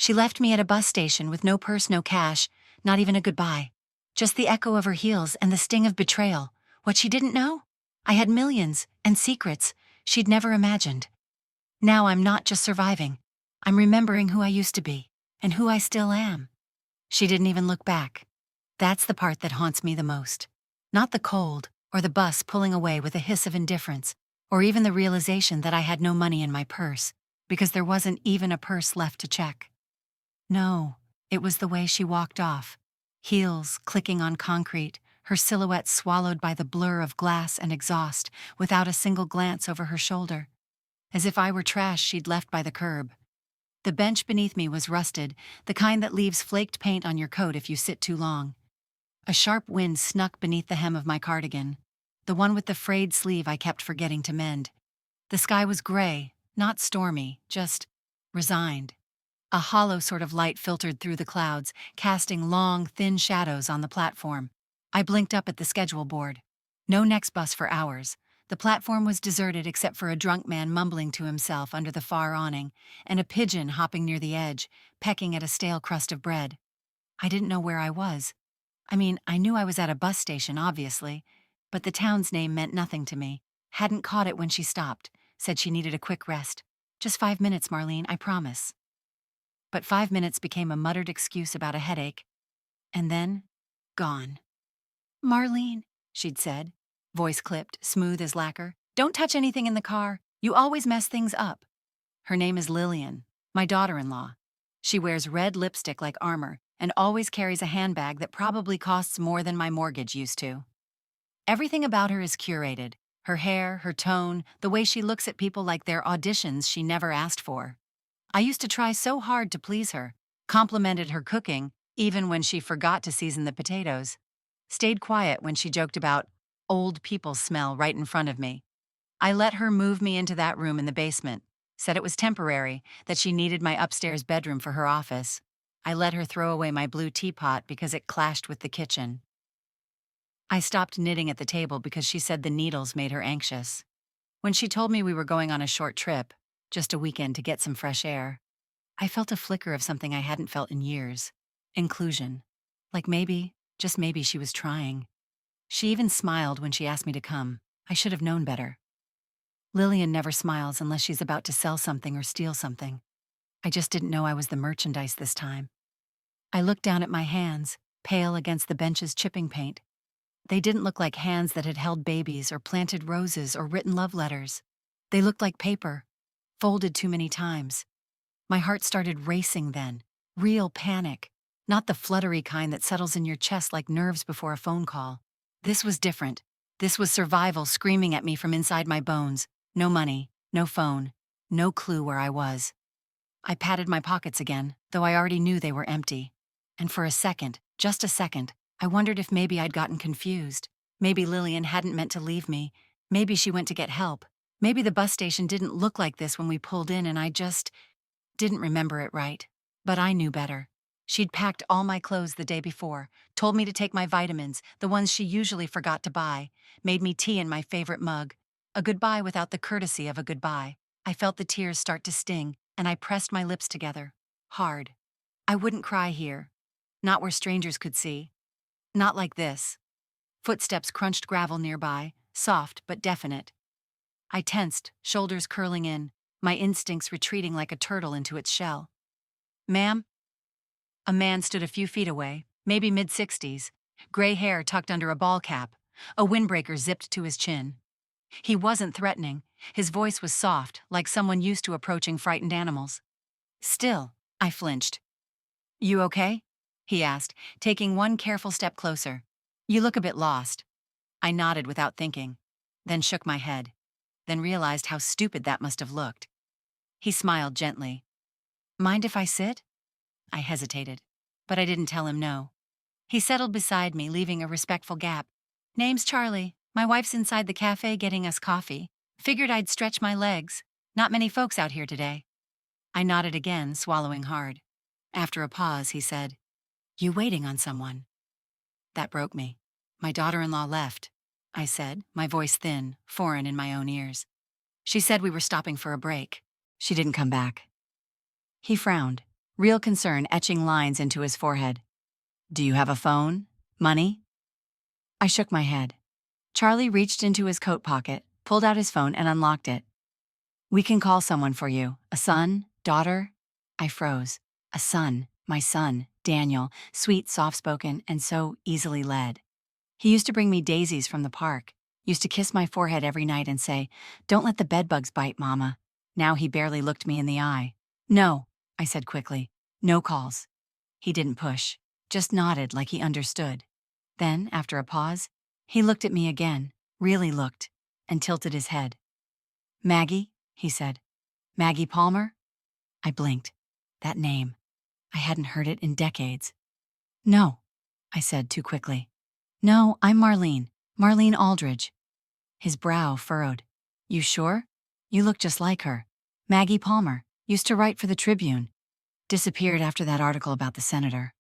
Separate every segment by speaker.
Speaker 1: She left me at a bus station with no purse, no cash, not even a goodbye. Just the echo of her heels and the sting of betrayal. What she didn't know? I had millions and secrets she'd never imagined. Now I'm not just surviving. I'm remembering who I used to be and who I still am. She didn't even look back. That's the part that haunts me the most. Not the cold or the bus pulling away with a hiss of indifference, or even the realization that I had no money in my purse, because there wasn't even a purse left to check. No, it was the way she walked off, heels clicking on concrete, her silhouette swallowed by the blur of glass and exhaust, without a single glance over her shoulder. As if I were trash she'd left by the curb. The bench beneath me was rusted, the kind that leaves flaked paint on your coat if you sit too long. A sharp wind snuck beneath the hem of my cardigan, the one with the frayed sleeve I kept forgetting to mend. The sky was gray, not stormy, just resigned. A hollow sort of light filtered through the clouds, casting long, thin shadows on the platform. I blinked up at the schedule board. No next bus for hours. The platform was deserted except for a drunk man mumbling to himself under the far awning, and a pigeon hopping near the edge, pecking at a stale crust of bread. I didn't know where I was. I knew I was at a bus station, obviously, but the town's name meant nothing to me. Hadn't caught it when she stopped, said she needed a quick rest. Just 5 minutes, Marlene, I promise. But 5 minutes became a muttered excuse about a headache, and then, gone. Marlene, she'd said, voice clipped, smooth as lacquer. Don't touch anything in the car. You always mess things up. Her name is Lillian, my daughter-in-law. She wears red lipstick like armor and always carries a handbag that probably costs more than my mortgage used to. Everything about her is curated. Her hair, her tone, the way she looks at people like they're auditions she never asked for. I used to try so hard to please her, complimented her cooking, even when she forgot to season the potatoes. Stayed quiet when she joked about old people smell right in front of me. I let her move me into that room in the basement, said it was temporary, that she needed my upstairs bedroom for her office. I let her throw away my blue teapot because it clashed with the kitchen. I stopped knitting at the table because she said the needles made her anxious. When she told me we were going on a short trip, just a weekend to get some fresh air, I felt a flicker of something I hadn't felt in years. Inclusion. Like maybe, just maybe she was trying. She even smiled when she asked me to come. I should have known better. Lillian never smiles unless she's about to sell something or steal something. I just didn't know I was the merchandise this time. I looked down at my hands, pale against the bench's chipping paint. They didn't look like hands that had held babies or planted roses or written love letters. They looked like paper, folded too many times. My heart started racing then, real panic, not the fluttery kind that settles in your chest like nerves before a phone call. This was different. This was survival screaming at me from inside my bones. No money, no phone, no clue where I was. I patted my pockets again, though I already knew they were empty. And for a second, just a second, I wondered if maybe I'd gotten confused. Maybe Lillian hadn't meant to leave me. Maybe she went to get help. Maybe the bus station didn't look like this when we pulled in and I just didn't remember it right. But I knew better. She'd packed all my clothes the day before, told me to take my vitamins, the ones she usually forgot to buy, made me tea in my favorite mug. A goodbye without the courtesy of a goodbye. I felt the tears start to sting, and I pressed my lips together. Hard. I wouldn't cry here. Not where strangers could see. Not like this. Footsteps crunched gravel nearby, soft but definite. I tensed, shoulders curling in, my instincts retreating like a turtle into its shell. Ma'am? A man stood a few feet away, maybe mid-60s, gray hair tucked under a ball cap, a windbreaker zipped to his chin. He wasn't threatening. His voice was soft, like someone used to approaching frightened animals. Still, I flinched. You okay? He asked, taking one careful step closer. You look a bit lost. I nodded without thinking, then shook my head, then realized how stupid that must have looked. He smiled gently. Mind if I sit? I hesitated, but I didn't tell him no. He settled beside me, leaving a respectful gap. Name's Charlie. My wife's inside the cafe getting us coffee. Figured I'd stretch my legs. Not many folks out here today. I nodded again, swallowing hard. After a pause, he said, You waiting on someone? That broke me. My daughter-in-law left, I said, my voice thin, foreign in my own ears. She said we were stopping for a break. She didn't come back. He frowned. real concern etching lines into his forehead. "Do you have a phone? Money?" I shook my head. Charlie reached into his coat pocket, pulled out his phone, and unlocked it. "We can call someone for you. A son? Daughter?" I froze. A son. My son, Daniel, sweet, soft-spoken, and so easily led. He used to bring me daisies from the park, used to kiss my forehead every night and say, "Don't let the bedbugs bite, Mama." Now he barely looked me in the eye. "No," I said quickly. "No calls." He didn't push, just nodded like he understood. Then, after a pause, he looked at me again, really looked, and tilted his head. "Maggie," he said. "Maggie Palmer?" I blinked. That name. I hadn't heard it in decades. "No," I said too quickly. "No, I'm Marlene. Marlene Aldridge." His brow furrowed. "You sure? You look just like her. Maggie Palmer. Used to write for the Tribune. Disappeared after that article about the senator."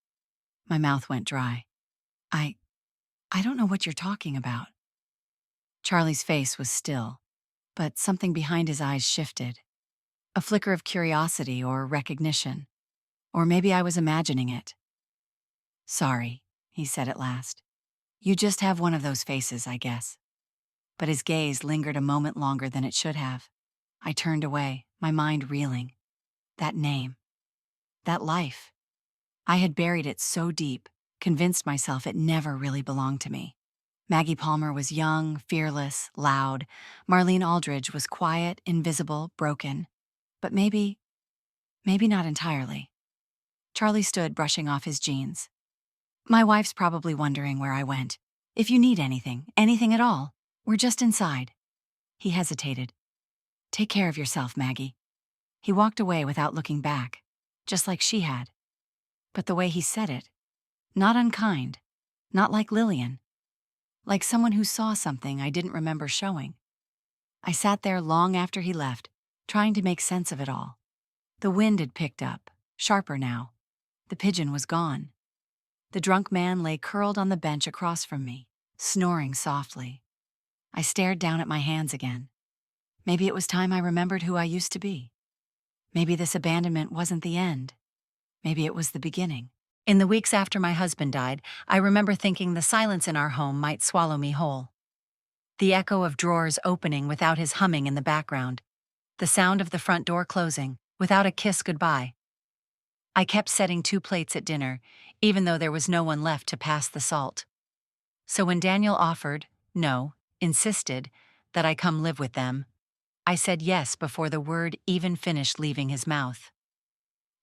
Speaker 1: My mouth went dry. I don't know what you're talking about." Charlie's face was still, but something behind his eyes shifted. A flicker of curiosity or recognition. Or maybe I was imagining it. "Sorry," he said at last. "You just have one of those faces, I guess." But his gaze lingered a moment longer than it should have. I turned away, my mind reeling. That name. That life. I had buried it so deep, convinced myself it never really belonged to me. Maggie Palmer was young, fearless, loud. Marlene Aldridge was quiet, invisible, broken. But maybe not entirely. Charlie stood brushing off his jeans. "My wife's probably wondering where I went. If you need anything at all, we're just inside." He hesitated. "Take care of yourself, Maggie." He walked away without looking back, just like she had. But the way he said it, not unkind, not like Lillian, like someone who saw something I didn't remember showing. I sat there long after he left, trying to make sense of it all. The wind had picked up, sharper now. The pigeon was gone. The drunk man lay curled on the bench across from me, snoring softly. I stared down at my hands again. Maybe it was time I remembered who I used to be. Maybe this abandonment wasn't the end. Maybe it was the beginning. In the weeks after my husband died, I remember thinking the silence in our home might swallow me whole. The echo of drawers opening without his humming in the background. The sound of the front door closing, without a kiss goodbye. I kept setting 2 plates at dinner, even though there was no one left to pass the salt. So when Daniel offered, no, insisted, that I come live with them, I said yes before the word even finished leaving his mouth.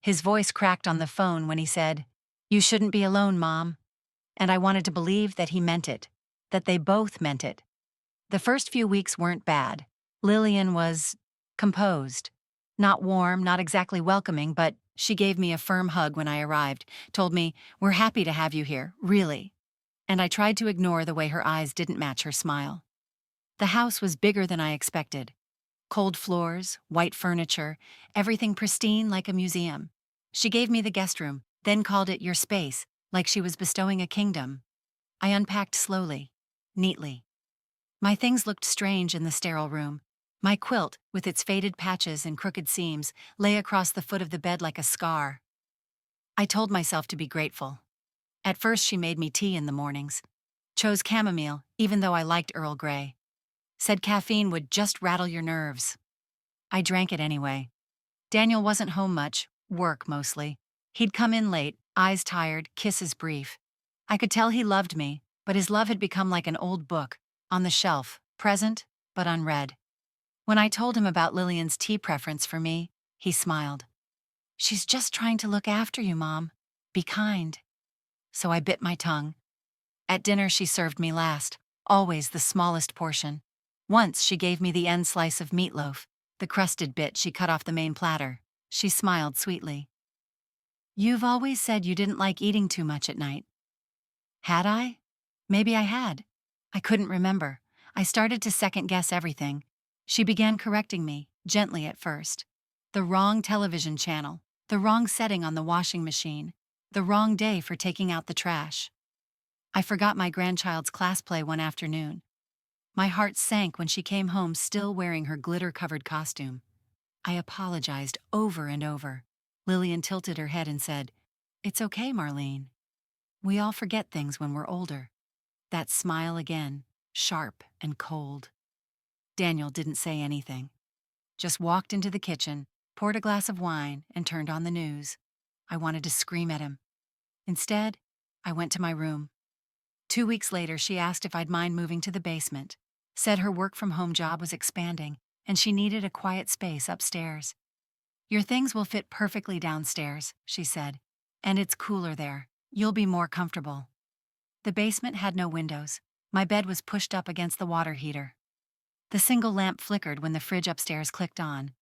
Speaker 1: His voice cracked on the phone when he said, "You shouldn't be alone, Mom." And I wanted to believe that he meant it, that they both meant it. The first few weeks weren't bad. Lillian was composed. Not warm, not exactly welcoming, but she gave me a firm hug when I arrived, told me, "We're happy to have you here, really." And I tried to ignore the way her eyes didn't match her smile. The house was bigger than I expected. Cold floors, white furniture, everything pristine like a museum. She gave me the guest room, then called it your space, like she was bestowing a kingdom. I unpacked slowly, neatly. My things looked strange in the sterile room. My quilt, with its faded patches and crooked seams, lay across the foot of the bed like a scar. I told myself to be grateful. At first she made me tea in the mornings. Chose chamomile, even though I liked Earl Grey. Said caffeine would just rattle your nerves. I drank it anyway. Daniel wasn't home much, work mostly. He'd come in late, eyes tired, kisses brief. I could tell he loved me, but his love had become like an old book, on the shelf, present, but unread. When I told him about Lillian's tea preference for me, he smiled. "She's just trying to look after you, Mom. Be kind." So I bit my tongue. At dinner she served me last, always the smallest portion. Once she gave me the end slice of meatloaf, the crusted bit she cut off the main platter. She smiled sweetly. "You've always said you didn't like eating too much at night." Had I? Maybe I had. I couldn't remember. I started to second-guess everything. She began correcting me, gently at first. The wrong television channel, the wrong setting on the washing machine, the wrong day for taking out the trash. I forgot my grandchild's class play one afternoon. My heart sank when she came home still wearing her glitter-covered costume. I apologized over and over. Lillian tilted her head and said, "It's okay, Marlene. We all forget things when we're older." That smile again, sharp and cold. Daniel didn't say anything, just walked into the kitchen, poured a glass of wine, and turned on the news. I wanted to scream at him. Instead, I went to my room. 2 weeks later, she asked if I'd mind moving to the basement, said her work-from-home job was expanding, and she needed a quiet space upstairs. "Your things will fit perfectly downstairs," she said, "and it's cooler there. You'll be more comfortable." The basement had no windows. My bed was pushed up against the water heater. The single lamp flickered when the fridge upstairs clicked on.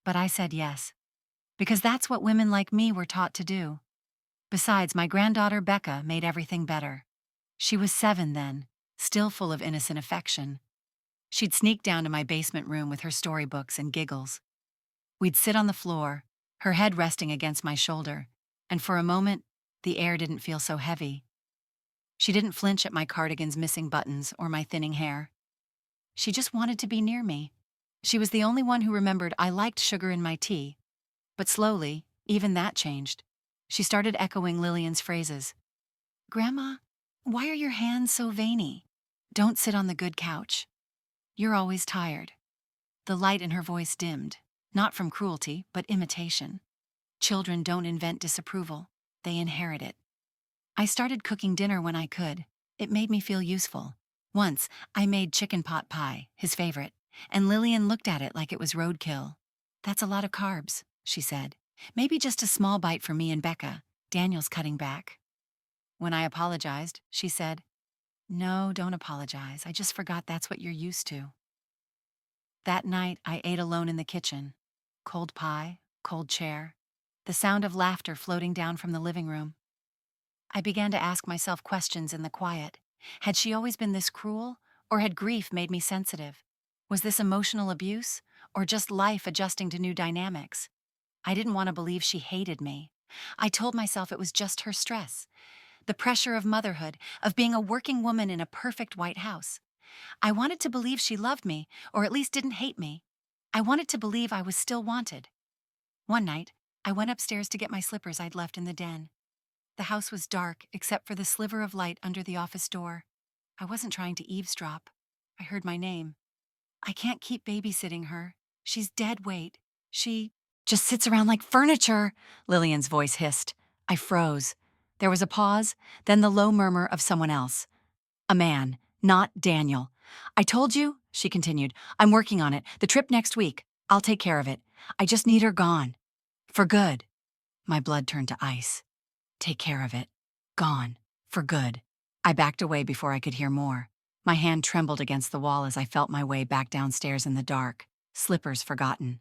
Speaker 1: But I said yes, because that's what women like me were taught to do. Besides, my granddaughter Becca made everything better. She was 7 then, still full of innocent affection. She'd sneak down to my basement room with her storybooks and giggles. We'd sit on the floor, her head resting against my shoulder, and for a moment, the air didn't feel so heavy. She didn't flinch at my cardigan's missing buttons or my thinning hair. She just wanted to be near me. She was the only one who remembered I liked sugar in my tea. But slowly, even that changed. She started echoing Lillian's phrases. "Grandma, why are your hands so veiny? Don't sit on the good couch. You're always tired." The light in her voice dimmed, not from cruelty, but imitation. Children don't invent disapproval, they inherit it. I started cooking dinner when I could. It made me feel useful. Once, I made chicken pot pie, his favorite, and Lillian looked at it like it was roadkill. "That's a lot of carbs," she said. "Maybe just a small bite for me and Becca. Daniel's cutting back." When I apologized, she said, "No, don't apologize. I just forgot that's what you're used to." That night, I ate alone in the kitchen. Cold pie, cold chair, the sound of laughter floating down from the living room. I began to ask myself questions in the quiet. Had she always been this cruel, or had grief made me sensitive? Was this emotional abuse, or just life adjusting to new dynamics? I didn't want to believe she hated me. I told myself it was just her stress, the pressure of motherhood, of being a working woman in a perfect white house. I wanted to believe she loved me, or at least didn't hate me. I wanted to believe I was still wanted. One night, I went upstairs to get my slippers I'd left in the den. The house was dark except for the sliver of light under the office door. I wasn't trying to eavesdrop. I heard my name. "I can't keep babysitting her. She's dead weight. She just sits around like furniture," Lillian's voice hissed. I froze. There was a pause, then the low murmur of someone else. "A man, not Daniel." "I told you," she continued. "I'm working on it. The trip next week. I'll take care of it. I just need her gone. For good." My blood turned to ice. Take care of it. Gone. For good. I backed away before I could hear more. My hand trembled against the wall as I felt my way back downstairs in the dark, slippers forgotten.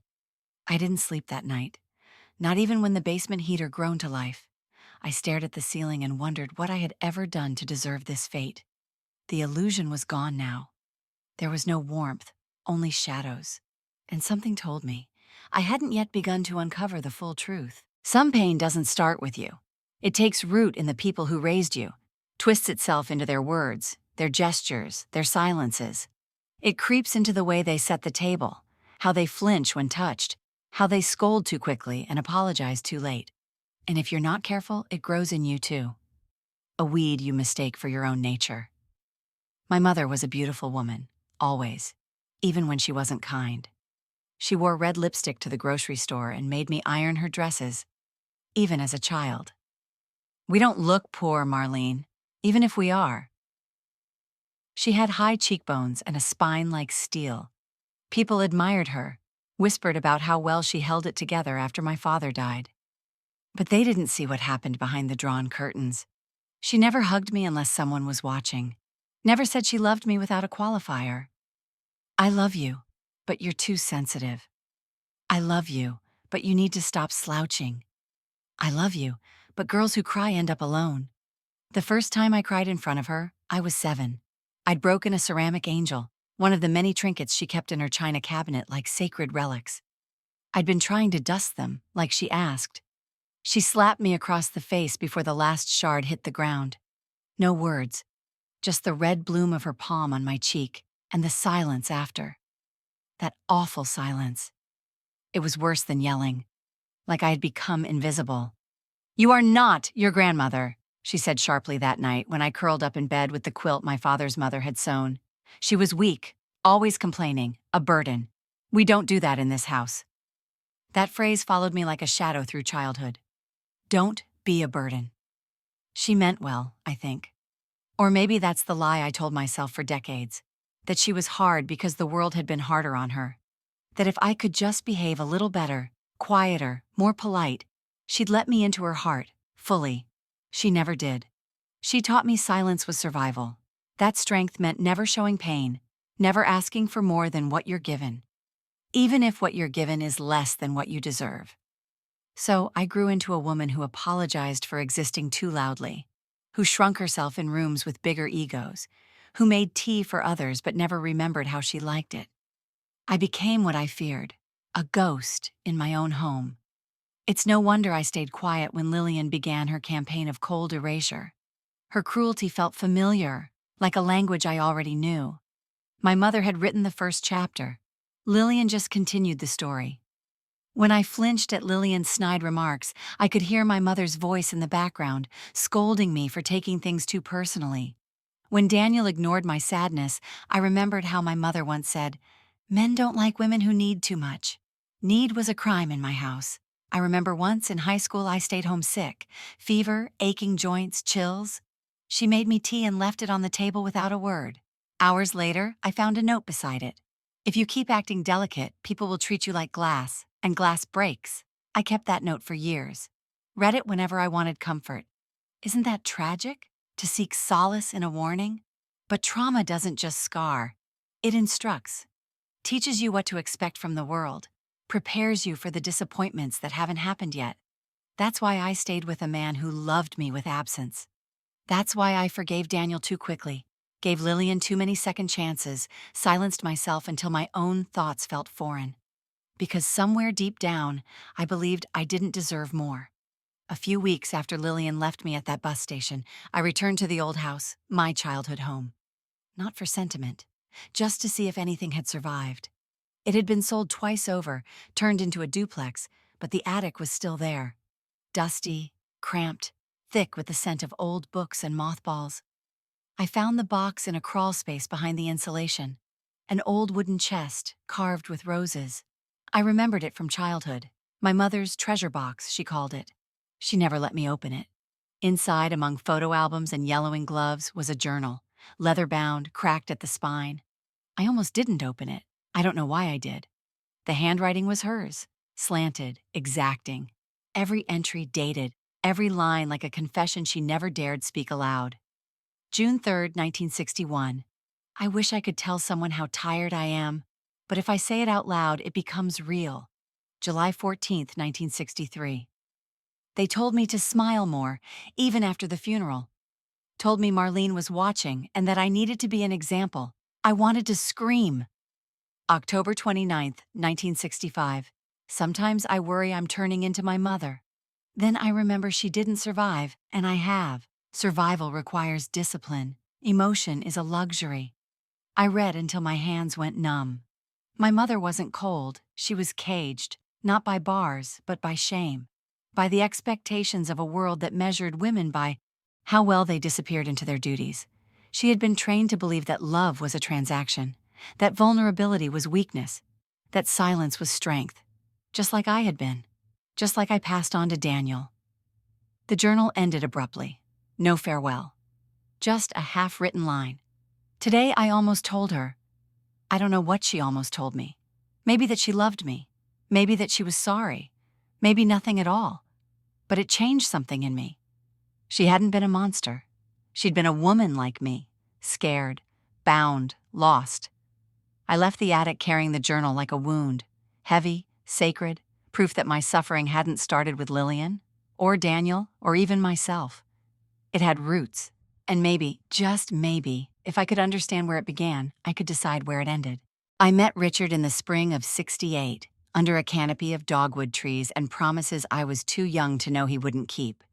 Speaker 1: I didn't sleep that night, not even when the basement heater groaned to life. I stared at the ceiling and wondered what I had ever done to deserve this fate. The illusion was gone now. There was no warmth, only shadows. And something told me I hadn't yet begun to uncover the full truth. Some pain doesn't start with you. It takes root in the people who raised you, twists itself into their words, their gestures, their silences. It creeps into the way they set the table, how they flinch when touched, how they scold too quickly and apologize too late. And if you're not careful, it grows in you too. A weed you mistake for your own nature. My mother was a beautiful woman, always, even when she wasn't kind. She wore red lipstick to the grocery store and made me iron her dresses, even as a child. We don't look poor, Marlene, even if we are. She had high cheekbones and a spine like steel. People admired her, whispered about how well she held it together after my father died. But they didn't see what happened behind the drawn curtains. She never hugged me unless someone was watching. Never said she loved me without a qualifier. "I love you, but you're too sensitive. I love you, but you need to stop slouching. I love you, but girls who cry end up alone." The first time I cried in front of her, I was 7. I'd broken a ceramic angel, one of the many trinkets she kept in her china cabinet like sacred relics. I'd been trying to dust them, like she asked. She slapped me across the face before the last shard hit the ground. No words, just the red bloom of her palm on my cheek, and the silence after. That awful silence. It was worse than yelling. like I had become invisible. "You are not your grandmother," she said sharply that night when I curled up in bed with the quilt my father's mother had sewn. She was weak, always complaining, a burden. "We don't do that in this house." That phrase followed me like a shadow through childhood. Don't be a burden. She meant well, I think. Or maybe that's the lie I told myself for decades, that she was hard because the world had been harder on her. That if I could just behave a little better, quieter, more polite, she'd let me into her heart, fully. She never did. She taught me silence was survival. That strength meant never showing pain, never asking for more than what you're given, even if what you're given is less than what you deserve. So I grew into a woman who apologized for existing too loudly, who shrunk herself in rooms with bigger egos, who made tea for others but never remembered how she liked it. I became what I feared, a ghost in my own home. It's no wonder I stayed quiet when Lillian began her campaign of cold erasure. Her cruelty felt familiar, like a language I already knew. My mother had written the first chapter. Lillian just continued the story. When I flinched at Lillian's snide remarks, I could hear my mother's voice in the background, scolding me for taking things too personally. When Daniel ignored my sadness, I remembered how my mother once said, "Men don't like women who need too much." Need was a crime in my house. I remember once in high school I stayed home sick, fever, aching joints, chills. She made me tea and left it on the table without a word. Hours later, I found a note beside it. "If you keep acting delicate, people will treat you like glass, and glass breaks." I kept that note for years. Read it whenever I wanted comfort. Isn't that tragic? To seek solace in a warning? But trauma doesn't just scar. It instructs, teaches you what to expect from the world, prepares you for the disappointments that haven't happened yet. That's why I stayed with a man who loved me with absence. That's why I forgave Daniel too quickly, gave Lillian too many second chances, silenced myself until my own thoughts felt foreign. Because somewhere deep down, I believed I didn't deserve more. A few weeks after Lillian left me at that bus station, I returned to the old house, my childhood home. Not for sentiment, just to see if anything had survived. It had been sold twice over, turned into a duplex, but the attic was still there. Dusty, cramped, thick with the scent of old books and mothballs. I found the box in a crawl space behind the insulation. An old wooden chest, carved with roses. I remembered it from childhood. My mother's treasure box, she called it. She never let me open it. Inside, among photo albums and yellowing gloves, was a journal, leather-bound, cracked at the spine. I almost didn't open it. I don't know why I did. The handwriting was hers, slanted, exacting. Every entry dated, every line like a confession she never dared speak aloud. June 3rd, 1961. I wish I could tell someone how tired I am, but if I say it out loud, it becomes real. July 14th, 1963. They told me to smile more, even after the funeral. Told me Marlene was watching and that I needed to be an example. I wanted to scream. October 29th, 1965. Sometimes I worry I'm turning into my mother. Then I remember she didn't survive, and I have. Survival requires discipline. Emotion is a luxury. I read until my hands went numb. My mother wasn't cold, she was caged, not by bars, but by shame. By the expectations of a world that measured women by how well they disappeared into their duties. She had been trained to believe that love was a transaction, that vulnerability was weakness, that silence was strength, just like I had been, just like I passed on to Daniel. The journal ended abruptly. No farewell. Just a half-written line. Today I almost told her. I don't know what she almost told me. Maybe that she loved me. Maybe that she was sorry. Maybe nothing at all. But it changed something in me. She hadn't been a monster. She'd been a woman like me, scared, bound, lost. I left the attic carrying the journal like a wound, heavy, sacred, proof that my suffering hadn't started with Lillian, or Daniel, or even myself. It had roots, and maybe, just maybe, if I could understand where it began, I could decide where it ended. I met Richard in the spring of '68, under a canopy of dogwood trees and promises I was too young to know he wouldn't keep.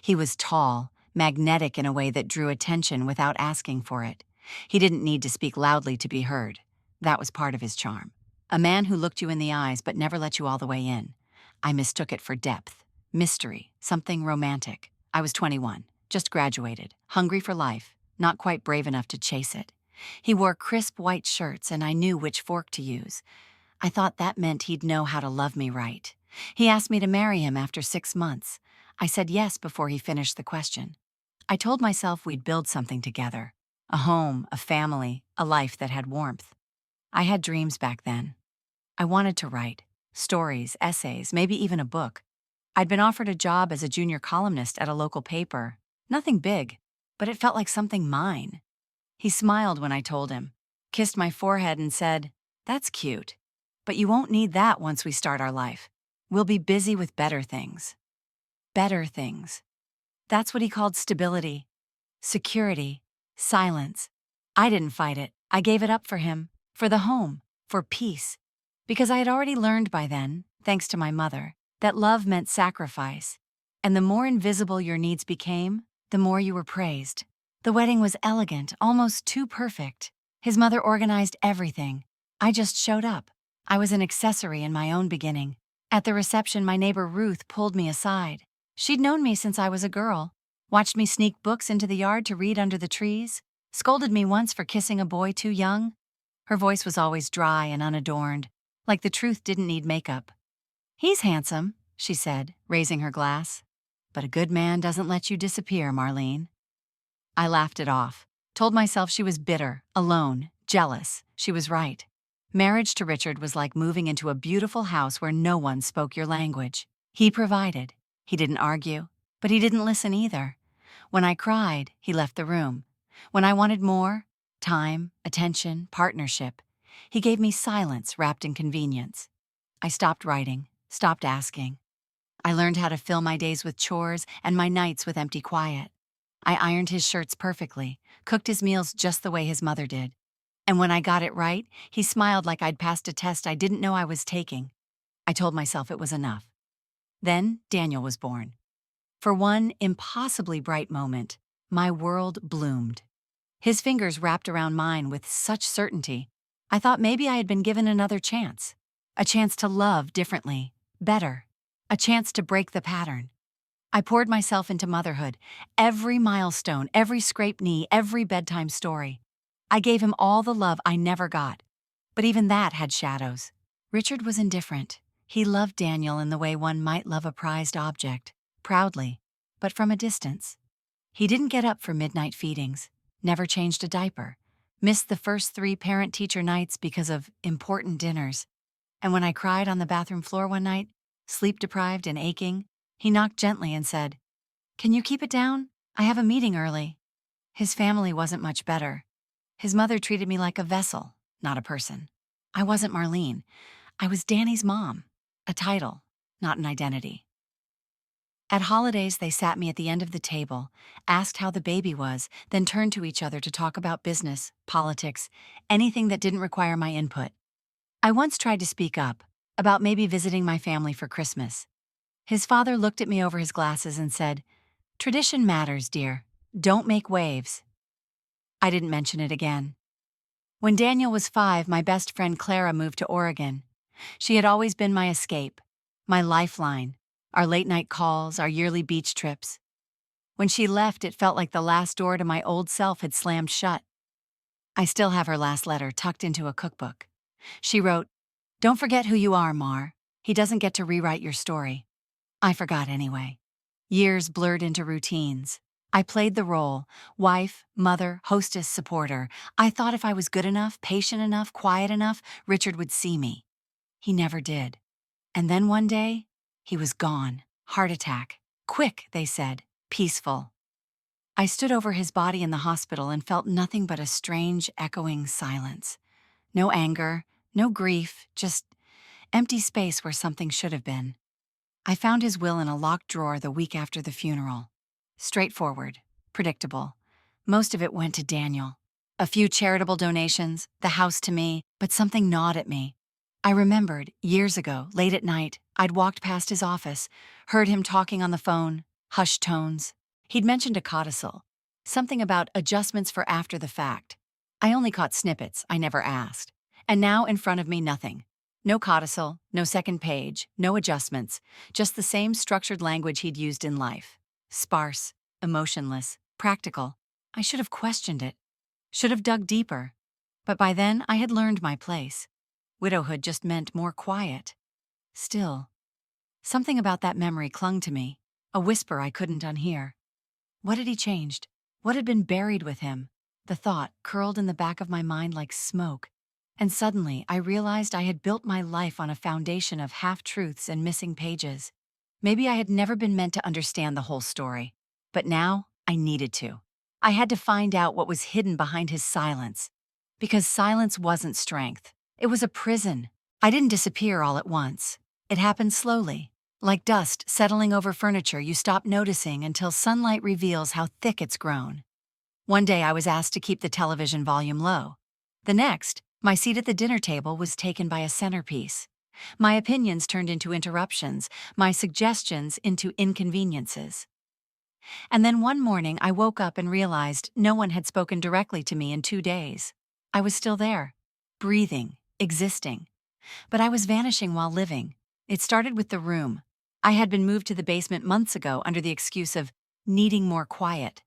Speaker 1: He was tall, magnetic in a way that drew attention without asking for it. He didn't need to speak loudly to be heard. That was part of his charm. A man who looked you in the eyes but never let you all the way in. I mistook it for depth, mystery, something romantic. I was 21, just graduated, hungry for life, not quite brave enough to chase it. He wore crisp white shirts, and I knew which fork to use. I thought that meant he'd know how to love me right. He asked me to marry him after 6 months. I said yes before he finished the question. I told myself we'd build something together. A home, a family, a life that had warmth. I had dreams back then. I wanted to write. Stories, essays, maybe even a book. I'd been offered a job as a junior columnist at a local paper. Nothing big, but it felt like something mine. He smiled when I told him, kissed my forehead and said, "That's cute. But you won't need that once we start our life. We'll be busy with better things." Better things. That's what he called stability, security, silence. I didn't fight it. I gave it up for him, for the home, for peace. Because I had already learned by then, thanks to my mother, that love meant sacrifice. And the more invisible your needs became, the more you were praised. The wedding was elegant, almost too perfect. His mother organized everything. I just showed up. I was an accessory in my own beginning. At the reception, my neighbor Ruth pulled me aside. She'd known me since I was a girl, watched me sneak books into the yard to read under the trees, scolded me once for kissing a boy too young. Her voice was always dry and unadorned, like the truth didn't need makeup. "He's handsome," she said, raising her glass. "But a good man doesn't let you disappear, Marlene." I laughed it off, told myself she was bitter, alone, jealous. She was right. Marriage to Richard was like moving into a beautiful house where no one spoke your language. He provided. He didn't argue, but he didn't listen either. When I cried, he left the room. When I wanted more, time, attention, partnership, he gave me silence wrapped in convenience. I stopped writing, stopped asking. I learned how to fill my days with chores and my nights with empty quiet. I ironed his shirts perfectly, cooked his meals just the way his mother did. And when I got it right, he smiled like I'd passed a test I didn't know I was taking. I told myself it was enough. Then Daniel was born. For one impossibly bright moment, my world bloomed. His fingers wrapped around mine with such certainty, I thought maybe I had been given another chance. A chance to love differently, better. A chance to break the pattern. I poured myself into motherhood, every milestone, every scraped knee, every bedtime story. I gave him all the love I never got. But even that had shadows. Richard was indifferent. He loved Daniel in the way one might love a prized object, proudly, but from a distance. He didn't get up for midnight feedings, never changed a diaper, missed the first 3 parent-teacher nights because of important dinners. And when I cried on the bathroom floor one night, sleep-deprived and aching, he knocked gently and said, "Can you keep it down? I have a meeting early." His family wasn't much better. His mother treated me like a vessel, not a person. I wasn't Marlene. I was Danny's mom. A title, not an identity. At holidays, they sat me at the end of the table, asked how the baby was, then turned to each other to talk about business, politics, anything that didn't require my input. I once tried to speak up, about maybe visiting my family for Christmas. His father looked at me over his glasses and said, "Tradition matters, dear. Don't make waves." I didn't mention it again. When Daniel was 5, my best friend Clara moved to Oregon. She had always been my escape, my lifeline, our late-night calls, our yearly beach trips. When she left, it felt like the last door to my old self had slammed shut. I still have her last letter tucked into a cookbook. She wrote, "Don't forget who you are, Mar. He doesn't get to rewrite your story." I forgot anyway. Years blurred into routines. I played the role, wife, mother, hostess, supporter. I thought if I was good enough, patient enough, quiet enough, Richard would see me. He never did. And then one day, he was gone. Heart attack. Quick, they said. Peaceful. I stood over his body in the hospital and felt nothing but a strange, echoing silence. No anger, no grief, just empty space where something should have been. I found his will in a locked drawer the week after the funeral. Straightforward, predictable. Most of it went to Daniel. A few charitable donations, the house to me, but something gnawed at me. I remembered, years ago, late at night, I'd walked past his office, heard him talking on the phone, hushed tones. He'd mentioned a codicil, something about adjustments for after the fact. I only caught snippets, I never asked. And now in front of me, nothing. No codicil, no second page, no adjustments, just the same structured language he'd used in life. Sparse, emotionless, practical. I should have questioned it, should have dug deeper. But by then, I had learned my place. Widowhood just meant more quiet. Still, something about that memory clung to me, a whisper I couldn't unhear. What had he changed? What had been buried with him? The thought curled in the back of my mind like smoke. And suddenly, I realized I had built my life on a foundation of half-truths and missing pages. Maybe I had never been meant to understand the whole story. But now, I needed to. I had to find out what was hidden behind his silence. Because silence wasn't strength. It was a prison. I didn't disappear all at once. It happened slowly. Like dust settling over furniture you stop noticing until sunlight reveals how thick it's grown. One day I was asked to keep the television volume low. The next, my seat at the dinner table was taken by a centerpiece. My opinions turned into interruptions, my suggestions into inconveniences. And then one morning I woke up and realized no one had spoken directly to me in 2 days. I was still there, breathing, existing. But I was vanishing while living. It started with the room. I had been moved to the basement months ago under the excuse of needing more quiet.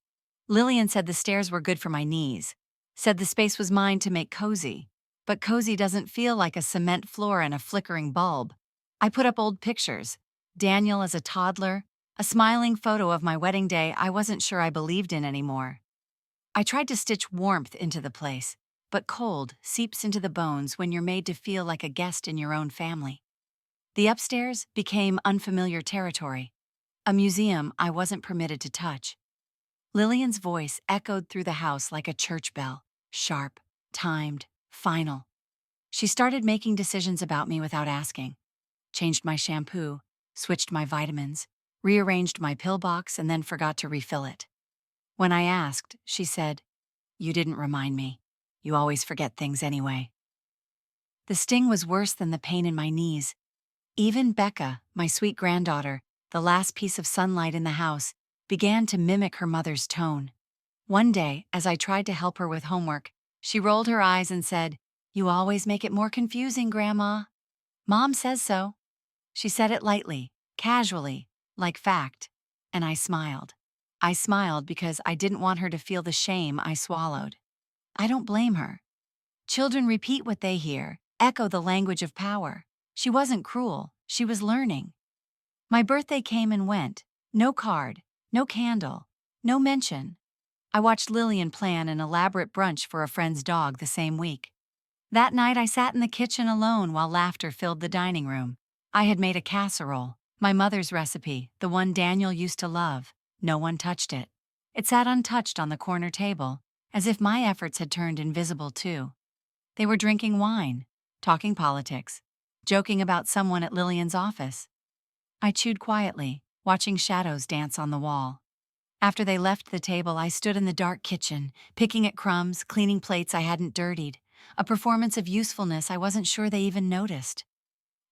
Speaker 1: Lillian said the stairs were good for my knees, said the space was mine to make cozy. But cozy doesn't feel like a cement floor and a flickering bulb. I put up old pictures. Daniel as a toddler, a smiling photo of my wedding day I wasn't sure I believed in anymore. I tried to stitch warmth into the place, but cold seeps into the bones when you're made to feel like a guest in your own family. The upstairs became unfamiliar territory, a museum I wasn't permitted to touch. Lillian's voice echoed through the house like a church bell, sharp, timed, final. She started making decisions about me without asking. Changed my shampoo, switched my vitamins, rearranged my pill box, and then forgot to refill it. When I asked, she said, "You didn't remind me. You always forget things anyway." The sting was worse than the pain in my knees. Even Becca, my sweet granddaughter, the last piece of sunlight in the house, began to mimic her mother's tone. One day, as I tried to help her with homework, she rolled her eyes and said, "You always make it more confusing, Grandma." "Mom says so." She said it lightly, casually, like fact, and I smiled. I smiled because I didn't want her to feel the shame I swallowed. I don't blame her. Children repeat what they hear, echo the language of power. She wasn't cruel, she was learning. My birthday came and went. No card, no candle, no mention. I watched Lillian plan an elaborate brunch for a friend's dog the same week. That night I sat in the kitchen alone while laughter filled the dining room. I had made a casserole, my mother's recipe, the one Daniel used to love. No one touched it. It sat untouched on the corner table, as if my efforts had turned invisible too. They were drinking wine, talking politics, joking about someone at Lillian's office. I chewed quietly, watching shadows dance on the wall. After they left the table, I stood in the dark kitchen, picking at crumbs, cleaning plates I hadn't dirtied, a performance of usefulness I wasn't sure they even noticed.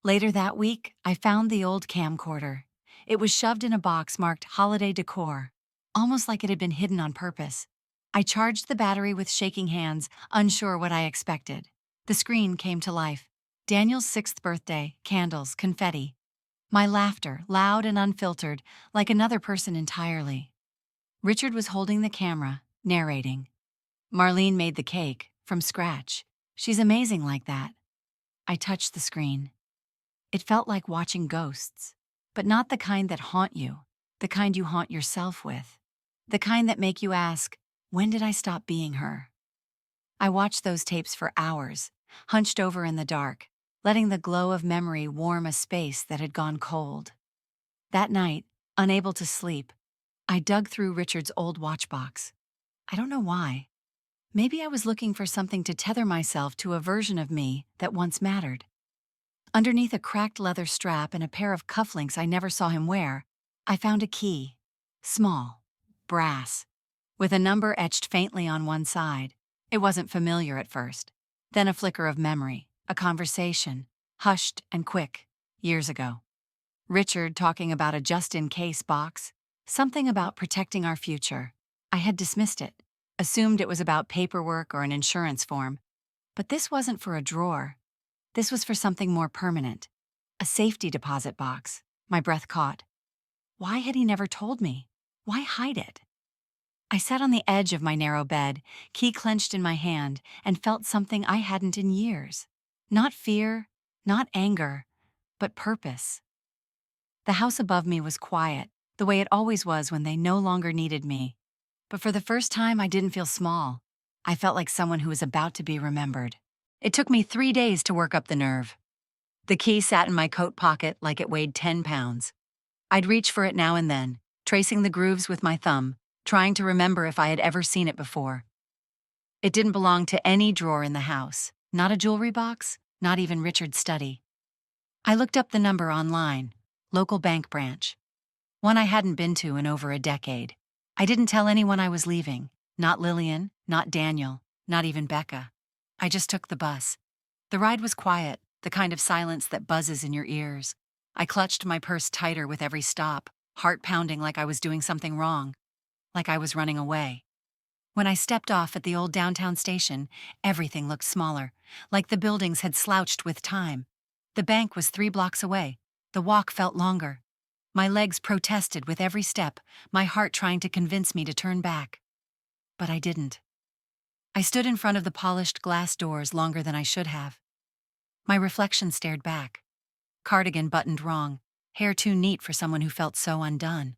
Speaker 1: Later that week, I found the old camcorder. It was shoved in a box marked holiday decor, almost like it had been hidden on purpose. I charged the battery with shaking hands, unsure what I expected. The screen came to life. Daniel's 6th birthday, candles, confetti. My laughter, loud and unfiltered, like another person entirely. Richard was holding the camera, narrating. Marlene made the cake, from scratch. She's amazing like that. I touched the screen. It felt like watching ghosts, but not the kind that haunt you, the kind you haunt yourself with, the kind that make you ask, when did I stop being her? I watched those tapes for hours, hunched over in the dark, letting the glow of memory warm a space that had gone cold. That night, unable to sleep, I dug through Richard's old watch box. I don't know why. Maybe I was looking for something to tether myself to a version of me that once mattered. Underneath a cracked leather strap and a pair of cufflinks I never saw him wear, I found a key. Small, brass, with a number etched faintly on one side. It wasn't familiar at first. Then a flicker of memory, a conversation, hushed and quick, years ago. Richard talking about a just-in-case box, something about protecting our future. I had dismissed it, assumed it was about paperwork or an insurance form. But this wasn't for a drawer. This was for something more permanent. A safety deposit box. My breath caught. Why had he never told me? Why hide it? I sat on the edge of my narrow bed, key clenched in my hand, and felt something I hadn't in years. Not fear, not anger, but purpose. The house above me was quiet, the way it always was when they no longer needed me. But for the first time, I didn't feel small. I felt like someone who was about to be remembered. It took me 3 days to work up the nerve. The key sat in my coat pocket like it weighed 10 pounds. I'd reach for it now and then, tracing the grooves with my thumb, trying to remember if I had ever seen it before. It didn't belong to any drawer in the house, not a jewelry box, not even Richard's study. I looked up the number online, local bank branch, one I hadn't been to in over a decade. I didn't tell anyone I was leaving, not Lillian, not Daniel, not even Becca. I just took the bus. The ride was quiet, the kind of silence that buzzes in your ears. I clutched my purse tighter with every stop, heart pounding like I was doing something wrong, like I was running away. When I stepped off at the old downtown station, everything looked smaller, like the buildings had slouched with time. The bank was 3 blocks away. The walk felt longer. My legs protested with every step, my heart trying to convince me to turn back. But I didn't. I stood in front of the polished glass doors longer than I should have. My reflection stared back. Cardigan buttoned wrong, hair too neat for someone who felt so undone.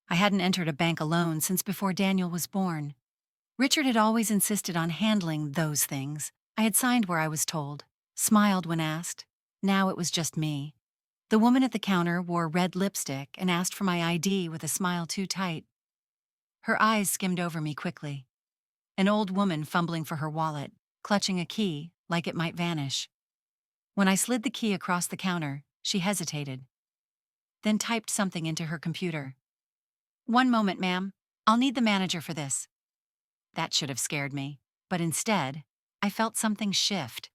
Speaker 1: I hadn't entered a bank alone since before Daniel was born. Richard had always insisted on handling those things. I had signed where I was told, smiled when asked. Now it was just me. The woman at the counter wore red lipstick and asked for my ID with a smile too tight. Her eyes skimmed over me quickly. An old woman fumbling for her wallet, clutching a key like it might vanish. When I slid the key across the counter, she hesitated, then typed something into her computer. "1 moment, ma'am. I'll need the manager for this." That should have scared me, but instead, I felt something shift,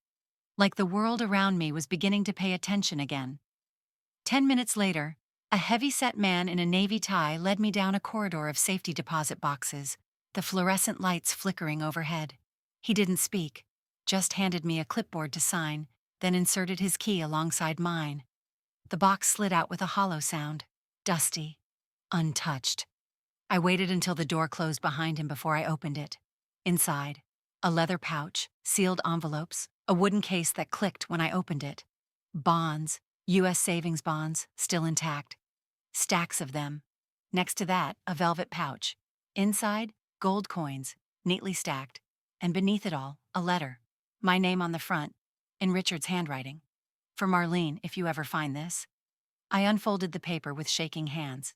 Speaker 1: like the world around me was beginning to pay attention again. 10 minutes later, a heavy-set man in a navy tie led me down a corridor of safety deposit boxes, the fluorescent lights flickering overhead. He didn't speak, just handed me a clipboard to sign, then inserted his key alongside mine. The box slid out with a hollow sound, dusty, untouched. I waited until the door closed behind him before I opened it. Inside, a leather pouch, sealed envelopes, a wooden case that clicked when I opened it. Bonds, U.S. savings bonds, still intact. Stacks of them. Next to that, a velvet pouch. Inside, gold coins, neatly stacked. And beneath it all, a letter. My name on the front, in Richard's handwriting. "For Marlene, if you ever find this." I unfolded the paper with shaking hands.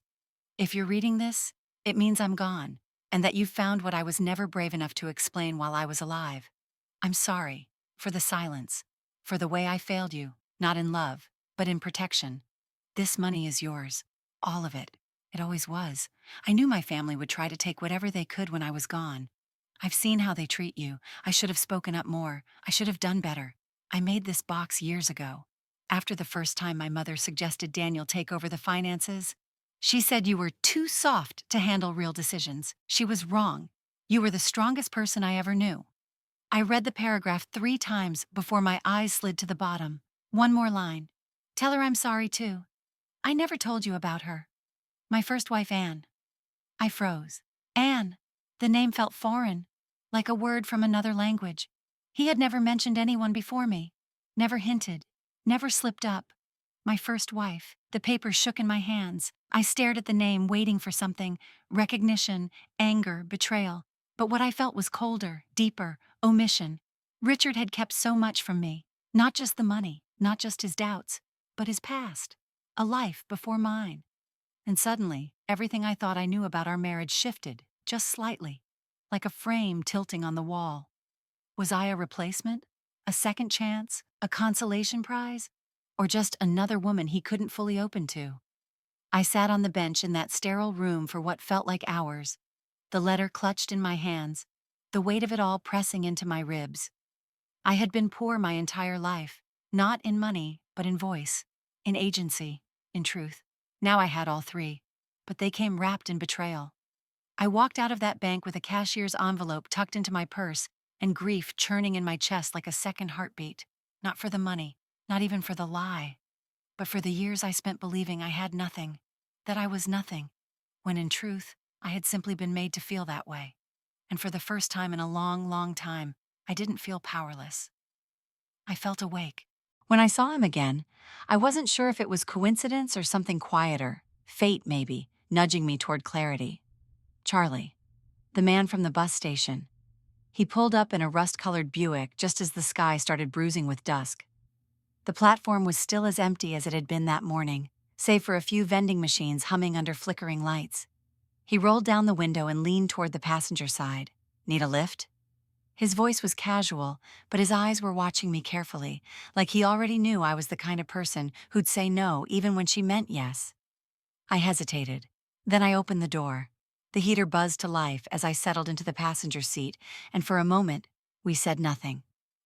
Speaker 1: "If you're reading this, it means I'm gone, and that you've found what I was never brave enough to explain while I was alive. I'm sorry, for the silence, for the way I failed you, not in love, but in protection. This money is yours, all of it. It always was. I knew my family would try to take whatever they could when I was gone. I've seen how they treat you. I should have spoken up more. I should have done better. I made this box years ago. After the first time my mother suggested Daniel take over the finances, she said you were too soft to handle real decisions. She was wrong. You were the strongest person I ever knew." I read the paragraph 3 times before my eyes slid to the bottom. One more line. "Tell her I'm sorry too. I never told you about her. My first wife, Anne." I froze. Anne. The name felt foreign, like a word from another language. He had never mentioned anyone before me. Never hinted. Never slipped up. My first wife. The paper shook in my hands. I stared at the name, waiting for something. Recognition, anger, betrayal. But what I felt was colder, deeper, omission. Richard had kept so much from me. Not just the money, not just his doubts, but his past. A life before mine. And suddenly, everything I thought I knew about our marriage shifted, just slightly, like a frame tilting on the wall. Was I a replacement? A second chance? A consolation prize? Or just another woman he couldn't fully open to? I sat on the bench in that sterile room for what felt like hours, the letter clutched in my hands, the weight of it all pressing into my ribs. I had been poor my entire life, not in money, but in voice, in agency, in truth. Now I had all 3, but they came wrapped in betrayal. I walked out of that bank with a cashier's envelope tucked into my purse and grief churning in my chest like a second heartbeat. Not for the money, not even for the lie, but for the years I spent believing I had nothing, that I was nothing, when in truth, I had simply been made to feel that way. And for the first time in a long, long time, I didn't feel powerless. I felt awake. When I saw him again, I wasn't sure if it was coincidence or something quieter, fate maybe, nudging me toward clarity. Charlie, the man from the bus station. He pulled up in a rust-colored Buick just as the sky started bruising with dusk. The platform was still as empty as it had been that morning, save for a few vending machines humming under flickering lights. He rolled down the window and leaned toward the passenger side. Need a lift? His voice was casual, but his eyes were watching me carefully, like he already knew I was the kind of person who'd say no even when she meant yes. I hesitated. Then I opened the door. The heater buzzed to life as I settled into the passenger seat, and for a moment, we said nothing.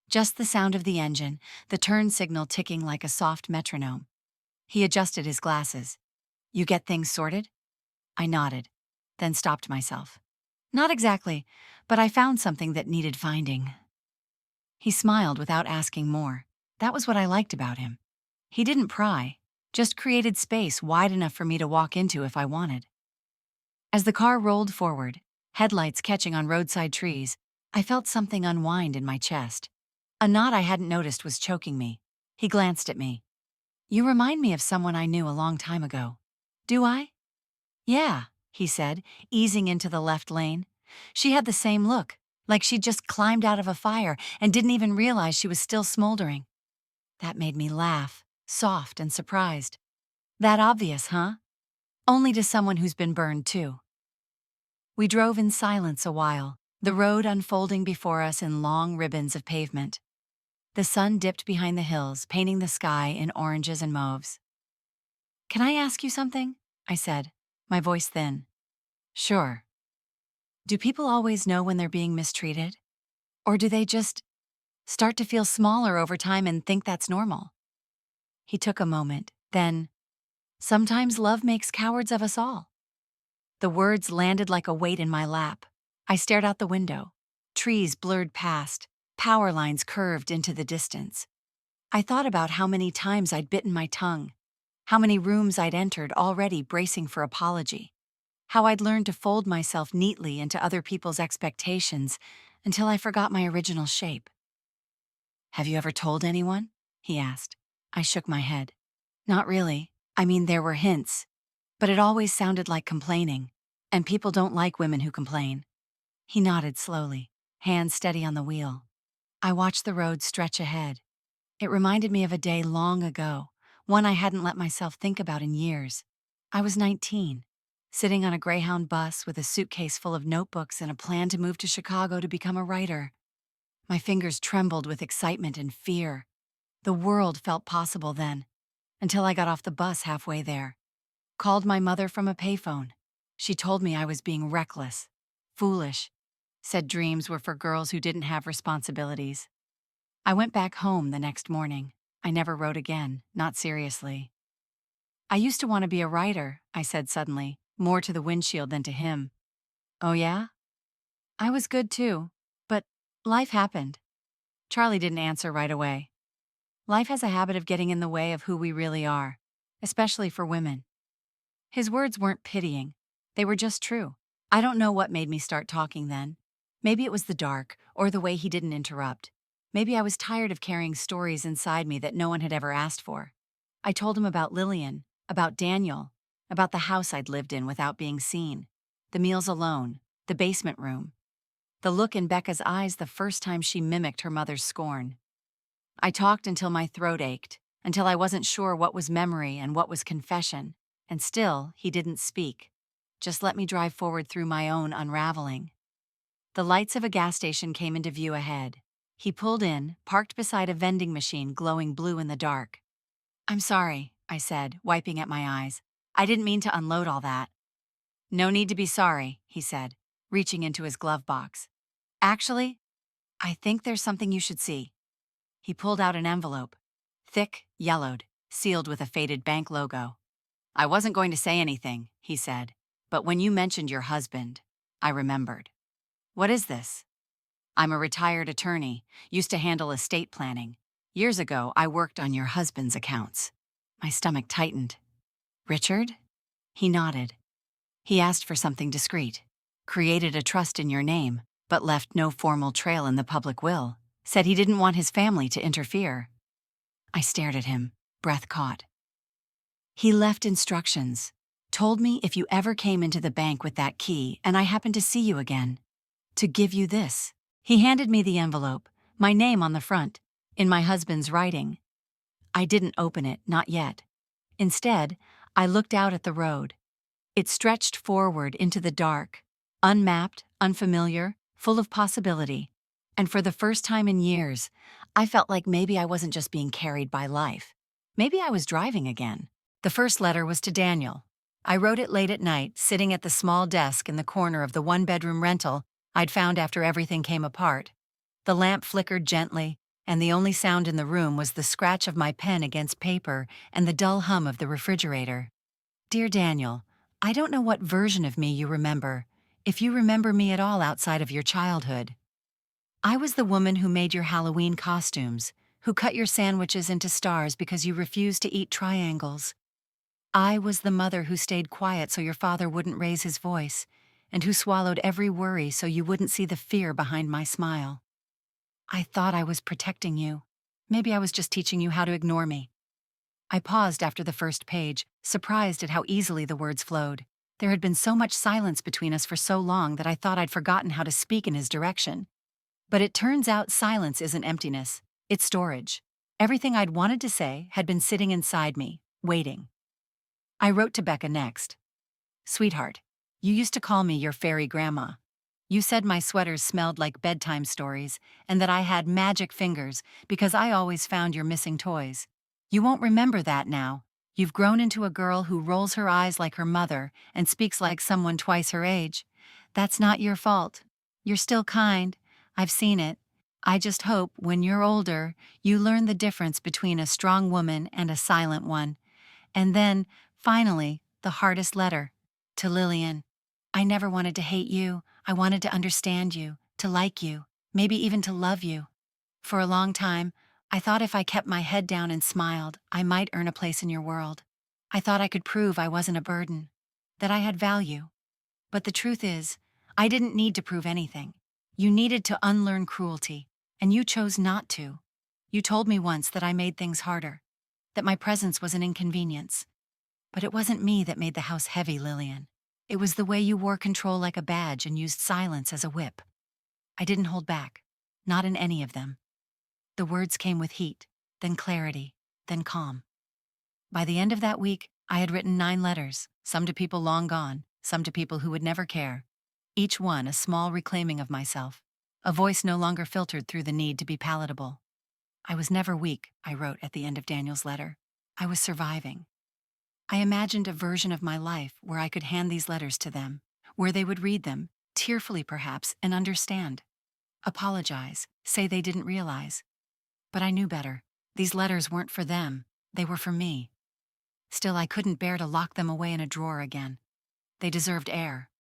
Speaker 1: Just the sound of the engine, the turn signal ticking like a soft metronome. He adjusted his glasses. You get things sorted? I nodded, then stopped myself. Not exactly, but I found something that needed finding. He smiled without asking more. That was what I liked about him. He didn't pry, just created space wide enough for me to walk into if I wanted. As the car rolled forward, headlights catching on roadside trees, I felt something unwind in my chest. A knot I hadn't noticed was choking me. He glanced at me. You remind me of someone I knew a long time ago. Do I? Yeah, he said, easing into the left lane. She had the same look, like she'd just climbed out of a fire and didn't even realize she was still smoldering. That made me laugh, soft and surprised. That obvious, huh? Only to someone who's been burned too. We drove in silence a while, the road unfolding before us in long ribbons of pavement. The sun dipped behind the hills, painting the sky in oranges and mauves. Can I ask you something? I said, my voice thin. Sure. Do people always know when they're being mistreated? Or do they just start to feel smaller over time and think that's normal? He took a moment, then, sometimes love makes cowards of us all. The words landed like a weight in my lap. I stared out the window. Trees blurred past, power lines curved into the distance. I thought about how many times I'd bitten my tongue, how many rooms I'd entered already bracing for apology, how I'd learned to fold myself neatly into other people's expectations until I forgot my original shape. Have you ever told anyone? He asked. I shook my head. Not really. I mean, there were hints, but it always sounded like complaining, and people don't like women who complain. He nodded slowly, hands steady on the wheel. I watched the road stretch ahead. It reminded me of a day long ago, one I hadn't let myself think about in years. I was 19, sitting on a Greyhound bus with a suitcase full of notebooks and a plan to move to Chicago to become a writer. My fingers trembled with excitement and fear. The world felt possible then, until I got off the bus halfway there. Called my mother from a payphone. She told me I was being reckless, foolish, said dreams were for girls who didn't have responsibilities. I went back home the next morning. I never wrote again, not seriously. I used to want to be a writer, I said suddenly, more to the windshield than to him. Oh yeah? I was good too, but life happened. Charlie didn't answer right away. Life has a habit of getting in the way of who we really are, especially for women. His words weren't pitying. They were just true. I don't know what made me start talking then. Maybe it was the dark, or the way he didn't interrupt. Maybe I was tired of carrying stories inside me that no one had ever asked for. I told him about Lillian, about Daniel, about the house I'd lived in without being seen, the meals alone, the basement room, the look in Becca's eyes the first time she mimicked her mother's scorn. I talked until my throat ached, until I wasn't sure what was memory and what was confession, and still he didn't speak. Just let me drive forward through my own unraveling. The lights of a gas station came into view ahead. He pulled in, parked beside a vending machine glowing blue in the dark. I'm sorry, I said, wiping at my eyes. I didn't mean to unload all that. No need to be sorry, he said, reaching into his glove box. Actually, I think there's something you should see. He pulled out an envelope, thick, yellowed, sealed with a faded bank logo. I wasn't going to say anything, he said, but when you mentioned your husband, I remembered. What is this? I'm a retired attorney, used to handle estate planning. Years ago, I worked on your husband's accounts. My stomach tightened. Richard? He nodded. He asked for something discreet. Created a trust in your name, but left no formal trail in the public will. Said he didn't want his family to interfere. I stared at him, breath caught. He left instructions. Told me if you ever came into the bank with that key and I happened to see you again, to give you this. He handed me the envelope, my name on the front, in my husband's writing. I didn't open it, not yet. Instead, I looked out at the road. It stretched forward into the dark, unmapped, unfamiliar, full of possibility. And for the first time in years, I felt like maybe I wasn't just being carried by life. Maybe I was driving again. The first letter was to Daniel. I wrote it late at night, sitting at the small desk in the corner of the one-bedroom rental I'd found after everything came apart. The lamp flickered gently, and the only sound in the room was the scratch of my pen against paper and the dull hum of the refrigerator. Dear Daniel, I don't know what version of me you remember, if you remember me at all outside of your childhood. I was the woman who made your Halloween costumes, who cut your sandwiches into stars because you refused to eat triangles. I was the mother who stayed quiet so your father wouldn't raise his voice, and who swallowed every worry so you wouldn't see the fear behind my smile. I thought I was protecting you. Maybe I was just teaching you how to ignore me. I paused after the first page, surprised at how easily the words flowed. There had been so much silence between us for so long that I thought I'd forgotten how to speak in his direction. But it turns out silence isn't emptiness, it's storage. Everything I'd wanted to say had been sitting inside me, waiting. I wrote to Becca next. Sweetheart, you used to call me your fairy grandma. You said my sweaters smelled like bedtime stories and that I had magic fingers because I always found your missing toys. You won't remember that now. You've grown into a girl who rolls her eyes like her mother and speaks like someone twice her age. That's not your fault. You're still kind. I've seen it. I just hope, when you're older, you learn the difference between a strong woman and a silent one. And then, finally, the hardest letter. To Lillian. I never wanted to hate you. I wanted to understand you, to like you, maybe even to love you. For a long time, I thought if I kept my head down and smiled, I might earn a place in your world. I thought I could prove I wasn't a burden, that I had value. But the truth is, I didn't need to prove anything. You needed to unlearn cruelty, and you chose not to. You told me once that I made things harder, that my presence was an inconvenience. But it wasn't me that made the house heavy, Lillian. It was the way you wore control like a badge and used silence as a whip. I didn't hold back, not in any of them. The words came with heat, then clarity, then calm. By the end of that week, I had written 9 letters, some to people long gone, some to people who would never care. Each one a small reclaiming of myself, a voice no longer filtered through the need to be palatable. I was never weak, I wrote at the end of Daniel's letter. I was surviving. I imagined a version of my life where I could hand these letters to them, where they would read them, tearfully perhaps, and understand. Apologize, say they didn't realize. But I knew better. These letters weren't for them, they were for me. Still, I couldn't bear to lock them away in a drawer again. They deserved air.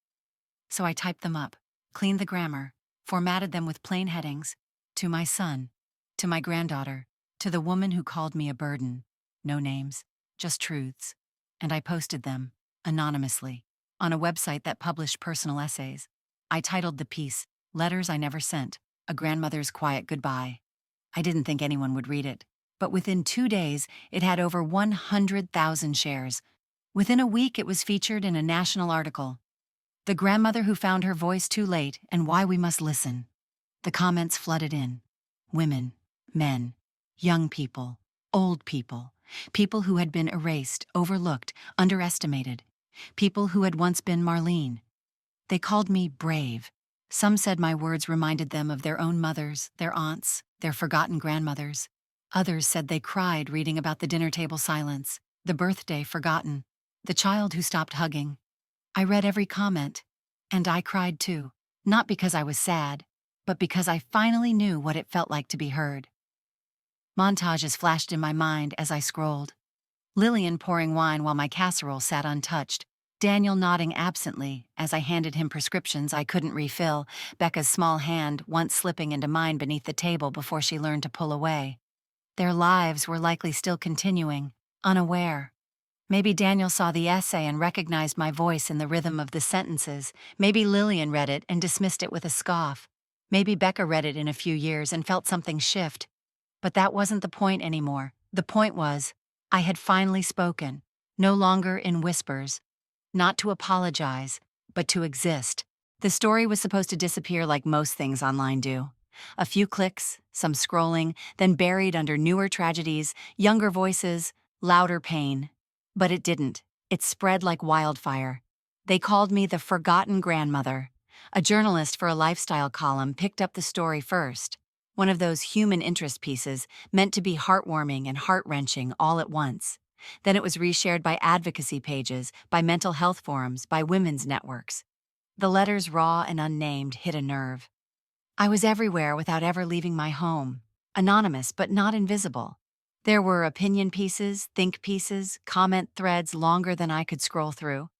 Speaker 1: So I typed them up, cleaned the grammar, formatted them with plain headings. To my son, to my granddaughter, to the woman who called me a burden. No names, just truths. And I posted them, anonymously, on a website that published personal essays. I titled the piece, Letters I Never Sent, A Grandmother's Quiet Goodbye. I didn't think anyone would read it, but within 2 days, it had over 100,000 shares. Within a week, it was featured in a national article. The grandmother who found her voice too late and why we must listen. The comments flooded in. Women, men, young people, old people. People who had been erased, overlooked, underestimated. People who had once been Marlene. They called me brave. Some said my words reminded them of their own mothers, their aunts, their forgotten grandmothers. Others said they cried reading about the dinner table silence, the birthday forgotten, the child who stopped hugging. I read every comment, and I cried too. Not because I was sad, but because I finally knew what it felt like to be heard. Montages flashed in my mind as I scrolled. Lillian pouring wine while my casserole sat untouched. Daniel nodding absently as I handed him prescriptions I couldn't refill, Becca's small hand once slipping into mine beneath the table before she learned to pull away. Their lives were likely still continuing, unaware. Maybe Daniel saw the essay and recognized my voice in the rhythm of the sentences. Maybe Lillian read it and dismissed it with a scoff. Maybe Becca read it in a few years and felt something shift. But that wasn't the point anymore. The point was, I had finally spoken, no longer in whispers, not to apologize, but to exist. The story was supposed to disappear like most things online do. A few clicks, some scrolling, then buried under newer tragedies, younger voices, louder pain. But it didn't. It spread like wildfire. They called me the forgotten grandmother. A journalist for a lifestyle column picked up the story first. One of those human interest pieces meant to be heartwarming and heart-wrenching all at once. Then it was reshared by advocacy pages, by mental health forums, by women's networks. The letters, raw and unnamed, hit a nerve. I was everywhere without ever leaving my home. Anonymous, but not invisible. There were opinion pieces, think pieces, comment threads longer than I could scroll through.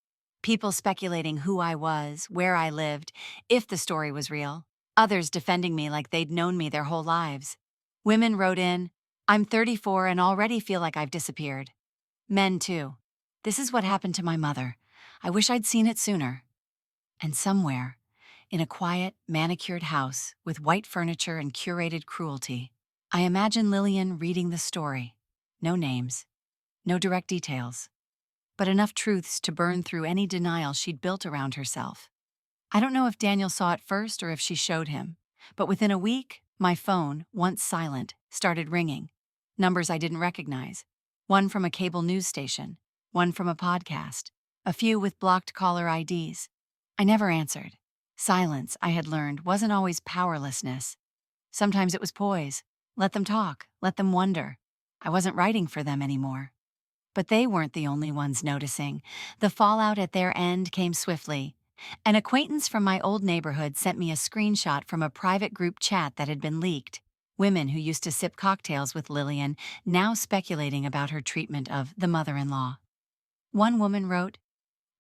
Speaker 1: People speculating who I was, where I lived, if the story was real. Others defending me like they'd known me their whole lives. Women wrote in, "I'm 34 and already feel like I've disappeared." Men, too. "This is what happened to my mother. I wish I'd seen it sooner." And somewhere, in a quiet, manicured house with white furniture and curated cruelty, I imagine Lillian reading the story. No names, no direct details, but enough truths to burn through any denial she'd built around herself. I don't know if Daniel saw it first or if she showed him, but within a week, my phone, once silent, started ringing. Numbers I didn't recognize. One from a cable news station, one from a podcast, a few with blocked caller IDs. I never answered. Silence, I had learned, wasn't always powerlessness. Sometimes it was poise. Let them talk, let them wonder. I wasn't writing for them anymore. But they weren't the only ones noticing. The fallout at their end came swiftly. An acquaintance from my old neighborhood sent me a screenshot from a private group chat that had been leaked. Women who used to sip cocktails with Lillian, now speculating about her treatment of the mother-in-law. One woman wrote,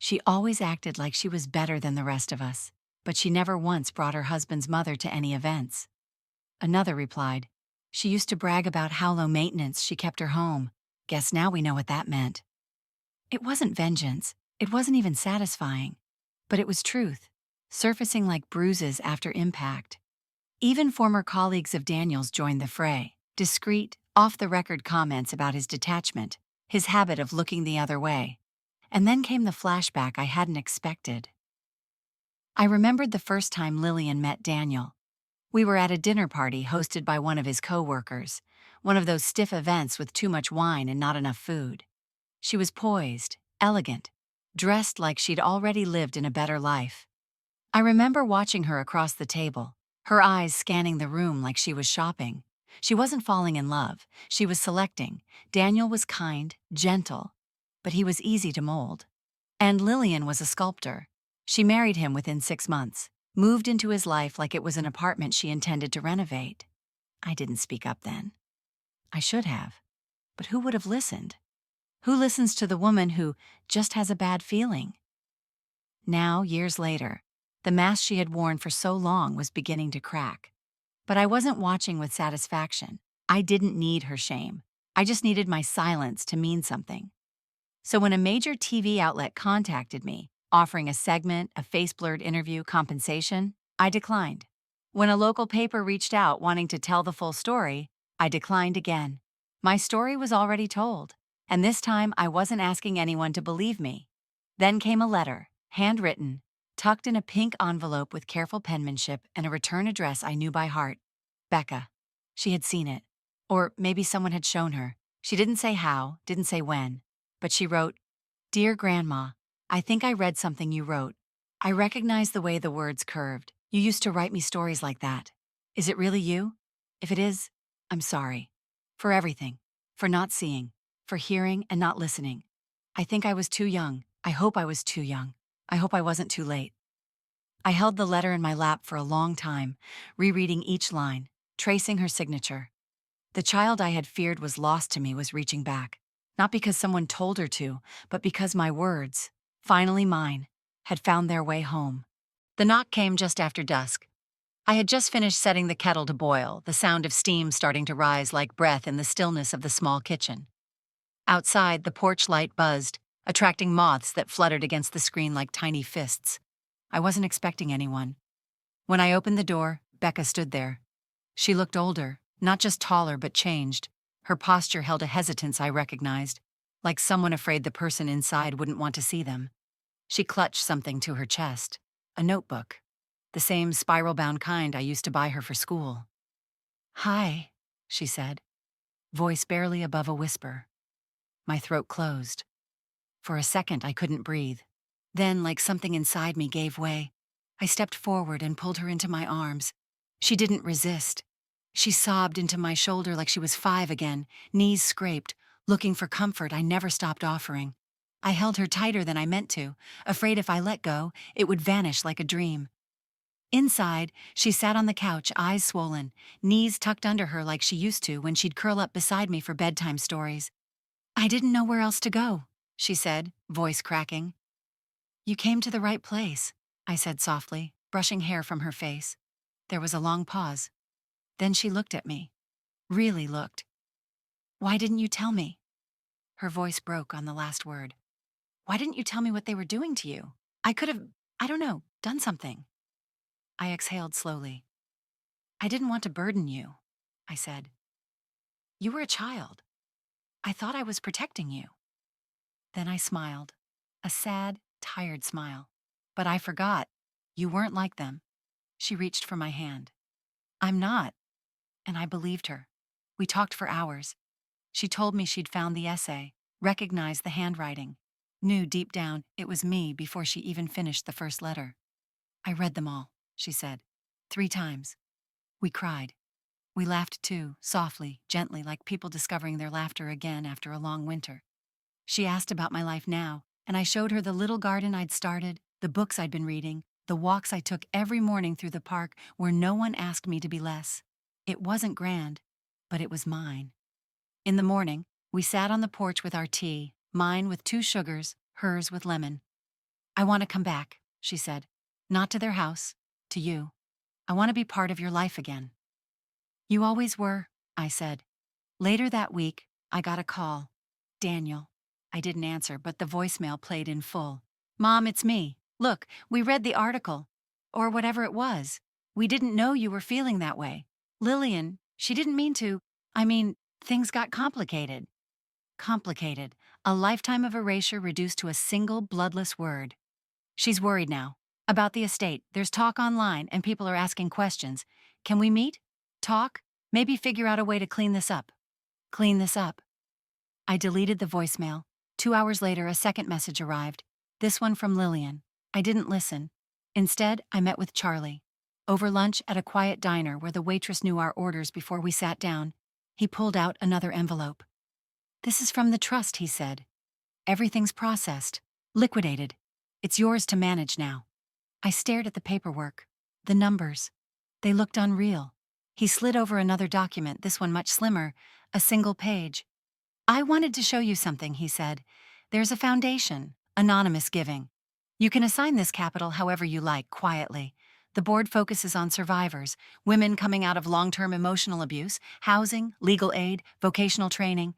Speaker 1: "She always acted like she was better than the rest of us, but she never once brought her husband's mother to any events." Another replied, "She used to brag about how low maintenance she kept her home. Guess now we know what that meant." It wasn't vengeance. It wasn't even satisfying. But it was truth, surfacing like bruises after impact. Even former colleagues of Daniel's joined the fray. Discreet, off-the-record comments about his detachment, his habit of looking the other way. And then came the flashback I hadn't expected. I remembered the first time Lillian met Daniel. We were at a dinner party hosted by one of his co-workers, one of those stiff events with too much wine and not enough food. She was poised, elegant, dressed like she'd already lived in a better life. I remember watching her across the table, her eyes scanning the room like she was shopping. She wasn't falling in love, she was selecting. Daniel was kind, gentle, but he was easy to mold. And Lillian was a sculptor. She married him within 6 months, moved into his life like it was an apartment she intended to renovate. I didn't speak up then. I should have. But who would have listened? Who listens to the woman who just has a bad feeling? Now, years later, the mask she had worn for so long was beginning to crack. But I wasn't watching with satisfaction. I didn't need her shame. I just needed my silence to mean something. So when a major TV outlet contacted me, offering a segment, a face-blurred interview, compensation, I declined. When a local paper reached out wanting to tell the full story, I declined again. My story was already told, and this time I wasn't asking anyone to believe me. Then came a letter, handwritten, tucked in a pink envelope with careful penmanship and a return address I knew by heart. Becca. She had seen it. Or maybe someone had shown her. She didn't say how, didn't say when, but she wrote, "Dear Grandma, I think I read something you wrote. I recognize the way the words curved. You used to write me stories like that. Is it really you? If it is, I'm sorry. For everything. For not seeing. For hearing and not listening. I think I was too young. I hope I was too young. I hope I wasn't too late." I held the letter in my lap for a long time, rereading each line, tracing her signature. The child I had feared was lost to me was reaching back, not because someone told her to, but because my words, finally mine, had found their way home. The knock came just after dusk. I had just finished setting the kettle to boil, the sound of steam starting to rise like breath in the stillness of the small kitchen. Outside, the porch light buzzed, attracting moths that fluttered against the screen like tiny fists. I wasn't expecting anyone. When I opened the door, Becca stood there. She looked older, not just taller but changed. Her posture held a hesitance I recognized, like someone afraid the person inside wouldn't want to see them. She clutched something to her chest, a notebook, the same spiral-bound kind I used to buy her for school. "Hi," she said, voice barely above a whisper. My throat closed. For a second, I couldn't breathe. Then, like something inside me gave way, I stepped forward and pulled her into my arms. She didn't resist. She sobbed into my shoulder like she was 5 again, knees scraped, looking for comfort I never stopped offering. I held her tighter than I meant to, afraid if I let go, it would vanish like a dream. Inside, she sat on the couch, eyes swollen, knees tucked under her like she used to when she'd curl up beside me for bedtime stories. "I didn't know where else to go," she said, voice cracking. "You came to the right place," I said softly, brushing hair from her face. There was a long pause. Then she looked at me. Really looked. "Why didn't you tell me?" Her voice broke on the last word. "Why didn't you tell me what they were doing to you? I could have, I don't know, done something." I exhaled slowly. "I didn't want to burden you," I said. "You were a child. I thought I was protecting you." Then I smiled. A sad, tired smile. "But I forgot. You weren't like them." She reached for my hand. "I'm not." And I believed her. We talked for hours. She told me she'd found the essay, recognized the handwriting, knew deep down it was me before she even finished the first letter. "I read them all," she said. 3 times. We cried. We laughed too, softly, gently, like people discovering their laughter again after a long winter. She asked about my life now, and I showed her the little garden I'd started, the books I'd been reading, the walks I took every morning through the park where no one asked me to be less. It wasn't grand, but it was mine. In the morning, we sat on the porch with our tea, mine with 2 sugars, hers with lemon. "I want to come back," she said. "Not to their house, to you. I want to be part of your life again." "You always were," I said. Later that week, I got a call. Daniel. I didn't answer, but the voicemail played in full. "Mom, it's me. Look, we read the article. Or whatever it was. We didn't know you were feeling that way. Lillian, she didn't mean to. I mean, things got complicated." Complicated. A lifetime of erasure reduced to a single bloodless word. "She's worried now. About the estate. There's talk online, and people are asking questions. Can we meet? Talk? Maybe figure out a way to clean this up." Clean this up. I deleted the voicemail. 2 hours later, a second message arrived. This one from Lillian. I didn't listen. Instead, I met with Charlie. Over lunch at a quiet diner where the waitress knew our orders before we sat down, he pulled out another envelope. "This is from the trust," he said. "Everything's processed. Liquidated. It's yours to manage now." I stared at the paperwork. The numbers. They looked unreal. He slid over another document, this one much slimmer, a single page. "I wanted to show you something," he said. "There's a foundation, anonymous giving. You can assign this capital however you like, quietly. The board focuses on survivors, women coming out of long-term emotional abuse, housing, legal aid, vocational training."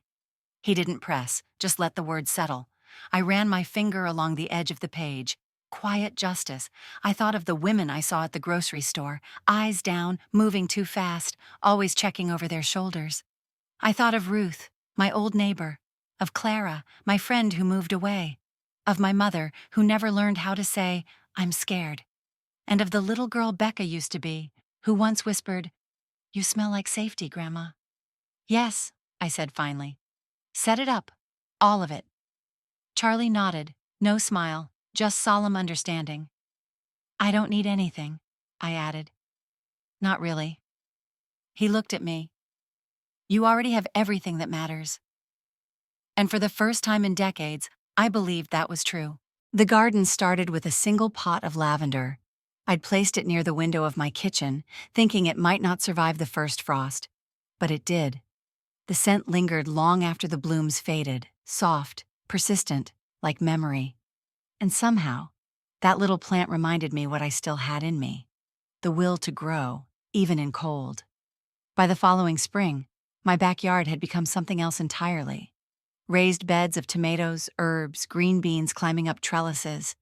Speaker 1: He didn't press, just let the words settle. I ran my finger along the edge of the page. Quiet justice. I thought of the women I saw at the grocery store, eyes down, moving too fast, always checking over their shoulders. I thought of Ruth, my old neighbor, of Clara, my friend who moved away, of my mother who never learned how to say, "I'm scared," and of the little girl Becca used to be, who once whispered, "You smell like safety, Grandma." "Yes," I said finally. "Set it up. All of it." Charlie nodded, no smile, just solemn understanding. "I don't need anything," I added. "Not really." He looked at me. "You already have everything that matters." And for the first time in decades, I believed that was true. The garden started with a single pot of lavender. I'd placed it near the window of my kitchen, thinking it might not survive the first frost. But it did. The scent lingered long after the blooms faded, soft, persistent, like memory. And somehow, that little plant reminded me what I still had in me. the will to grow, even in cold. By the following spring, my backyard had become something else entirely. Raised beds of tomatoes, herbs, green beans climbing up trellises,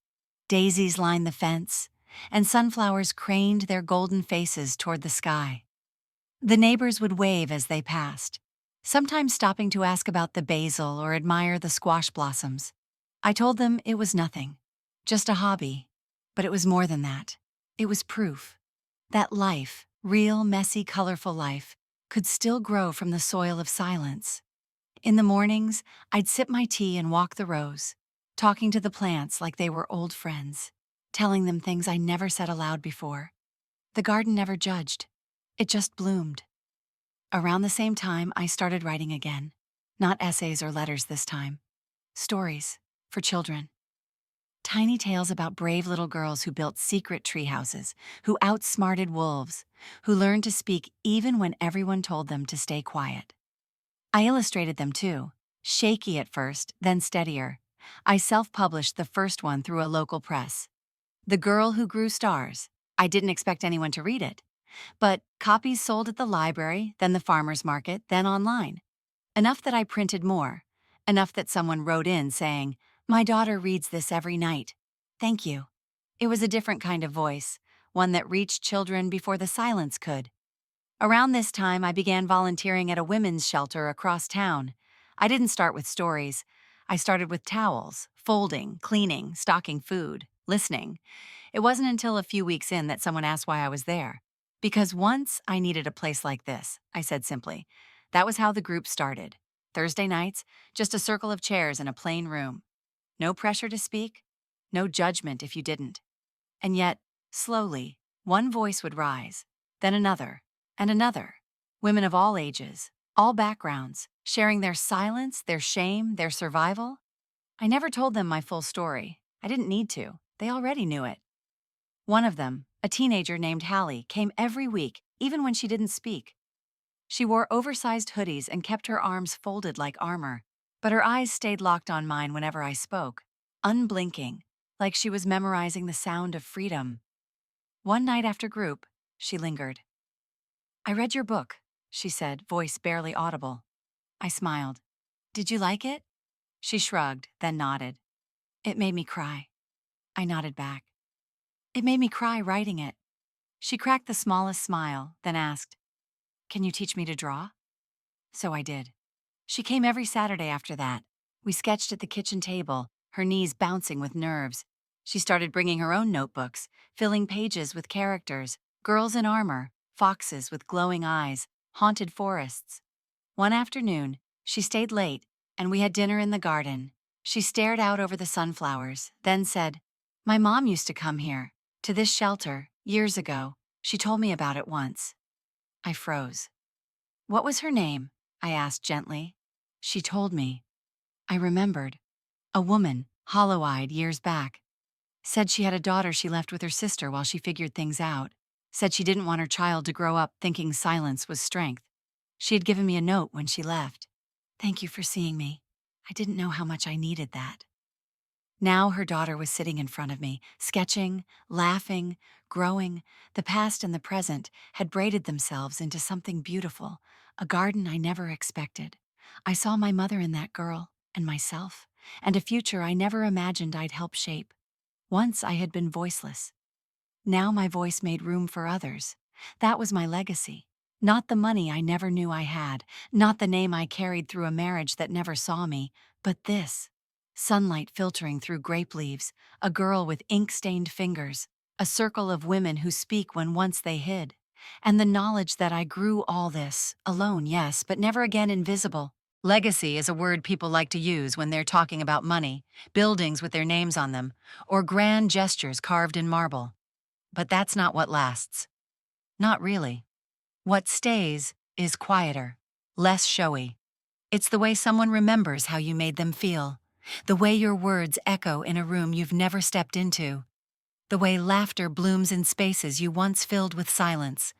Speaker 1: daisies lined the fence, and sunflowers craned their golden faces toward the sky. The neighbors would wave as they passed, sometimes stopping to ask about the basil or admire the squash blossoms. I told them it was nothing, just a hobby, but it was more than that. It was proof that life, real, messy, colorful life, could still grow from the soil of silence. In the mornings, I'd sip my tea and walk the rows, talking to the plants like they were old friends, telling them things I never said aloud before. The garden never judged. It just bloomed. Around the same time, I started writing again. Not essays or letters this time. Stories for children. Tiny tales about brave little girls who built secret tree houses, who outsmarted wolves, who learned to speak even when everyone told them to stay quiet. I illustrated them too, shaky at first, then steadier. I self-published the first one through a local press. The Girl Who Grew Stars. I didn't expect anyone to read it. But copies sold at the library, then the farmer's market, then online. Enough that I printed more. Enough that someone wrote in saying, "My daughter reads this every night. Thank you." It was a different kind of voice, one that reached children before the silence could. Around this time, I began volunteering at a women's shelter across town. I didn't start with stories. I started with towels, folding, cleaning, stocking food, listening. It wasn't until a few weeks in that someone asked why I was there. Because once I needed a place like this, I said simply. That was how the group started. Thursday nights, just a circle of chairs in a plain room. No pressure to speak, no judgment if you didn't. And yet, slowly, one voice would rise, then another, and another. Women of all ages, all backgrounds, sharing their silence, their shame, their survival. I never told them my full story. I didn't need to. They already knew it. One of them, a teenager named Hallie, came every week, even when she didn't speak. She wore oversized hoodies and kept her arms folded like armor, but her eyes stayed locked on mine whenever I spoke, unblinking, like she was memorizing the sound of freedom. One night after group, she lingered. "I read your book," she said, voice barely audible. I smiled. "Did you like it?" She shrugged, then nodded. "It made me cry." I nodded back. "It made me cry writing it." She cracked the smallest smile, then asked, "Can you teach me to draw?" So I did. She came every Saturday after that. We sketched at the kitchen table, her knees bouncing with nerves. She started bringing her own notebooks, filling pages with characters, girls in armor, foxes with glowing eyes, haunted forests. One afternoon, she stayed late, and we had dinner in the garden. She stared out over the sunflowers, then said, "My mom used to come here, to this shelter, years ago. She told me about it once." I froze. "What was her name?" I asked gently. She told me. I remembered. A woman, hollow-eyed years back. Said she had a daughter she left with her sister while she figured things out. Said she didn't want her child to grow up thinking silence was strength. She had given me a note when she left. "Thank you for seeing me. I didn't know how much I needed that." Now her daughter was sitting in front of me, sketching, laughing, growing. The past and the present had braided themselves into something beautiful, a garden I never expected. I saw my mother in that girl, and myself, and a future I never imagined I'd help shape. Once I had been voiceless. Now my voice made room for others. That was my legacy. Not the money I never knew I had, not the name I carried through a marriage that never saw me, but this. Sunlight filtering through grape leaves, a girl with ink-stained fingers, a circle of women who speak when once they hid, and the knowledge that I grew all this, alone, yes, but never again invisible. Legacy is a word people like to use when they're talking about money, buildings with their names on them, or grand gestures carved in marble. But that's not what lasts. Not really. What stays is quieter, less showy. It's the way someone remembers how you made them feel, the way your words echo in a room you've never stepped into, the way laughter blooms in spaces you once filled with silence.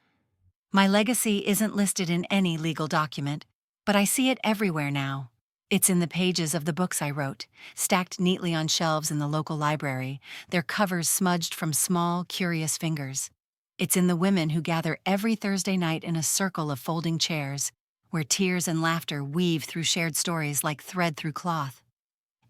Speaker 1: My legacy isn't listed in any legal document, but I see it everywhere now. It's in the pages of the books I wrote, stacked neatly on shelves in the local library, their covers smudged from small, curious fingers. It's in the women who gather every Thursday night in a circle of folding chairs, where tears and laughter weave through shared stories like thread through cloth.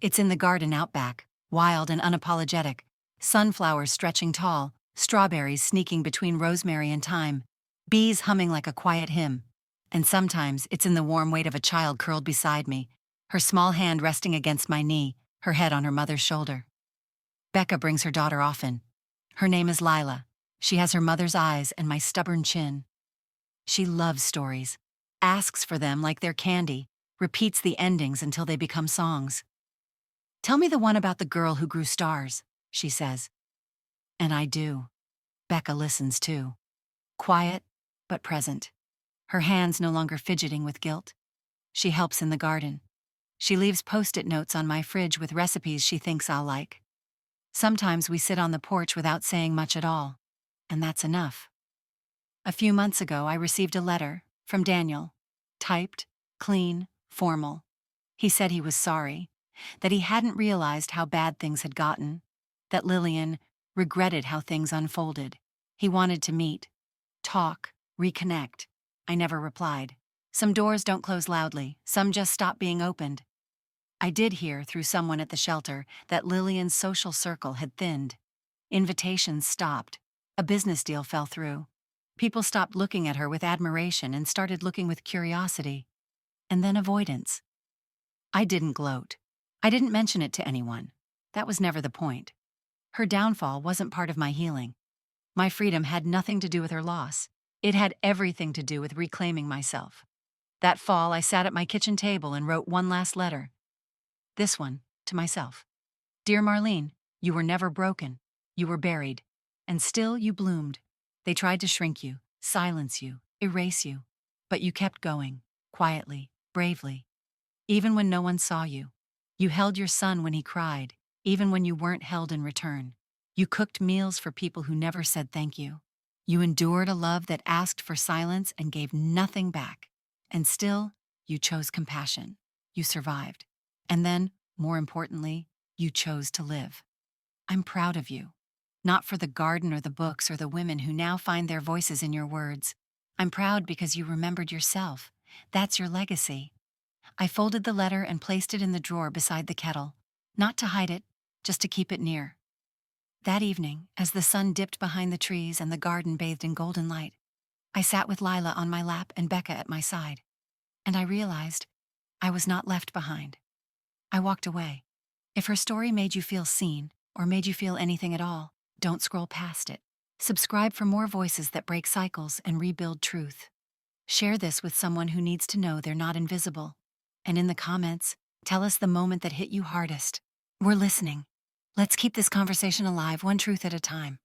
Speaker 1: It's in the garden out back, wild and unapologetic, sunflowers stretching tall, strawberries sneaking between rosemary and thyme, bees humming like a quiet hymn. And sometimes it's in the warm weight of a child curled beside me, her small hand resting against my knee, her head on her mother's shoulder. Becca brings her daughter often. Her name is Lila. She has her mother's eyes and my stubborn chin. She loves stories, asks for them like they're candy, repeats the endings until they become songs. "Tell me the one about the girl who grew stars," she says. And I do. Becca listens too. Quiet, but present. Her hands no longer fidgeting with guilt. She helps in the garden. She leaves post-it notes on my fridge with recipes she thinks I'll like. Sometimes we sit on the porch without saying much at all, and that's enough. A few months ago, I received a letter from Daniel. Typed, clean, formal. He said he was sorry, that he hadn't realized how bad things had gotten, that Lillian regretted how things unfolded. He wanted to meet, talk, reconnect. I never replied. Some doors don't close loudly, some just stop being opened. I did hear through someone at the shelter that Lillian's social circle had thinned. Invitations stopped. A business deal fell through. People stopped looking at her with admiration and started looking with curiosity. And then avoidance. I didn't gloat. I didn't mention it to anyone. That was never the point. Her downfall wasn't part of my healing. My freedom had nothing to do with her loss. It had everything to do with reclaiming myself. That fall, I sat at my kitchen table and wrote one last letter. This one, to myself. "Dear Marlene, you were never broken. You were buried. And still you bloomed. They tried to shrink you, silence you, erase you. But you kept going, quietly, bravely. Even when no one saw you. You held your son when he cried, even when you weren't held in return. You cooked meals for people who never said thank you. You endured a love that asked for silence and gave nothing back. And still, you chose compassion. You survived. And then, more importantly, you chose to live. I'm proud of you. Not for the garden or the books or the women who now find their voices in your words. I'm proud because you remembered yourself. That's your legacy." I folded the letter and placed it in the drawer beside the kettle. Not to hide it, just to keep it near. That evening, as the sun dipped behind the trees and the garden bathed in golden light, I sat with Lila on my lap and Becca at my side. And I realized I was not left behind. I walked away. If her story made you feel seen, or made you feel anything at all, don't scroll past it. Subscribe for more voices that break cycles and rebuild truth. Share this with someone who needs to know they're not invisible. And in the comments, tell us the moment that hit you hardest. We're listening. Let's keep this conversation alive, one truth at a time.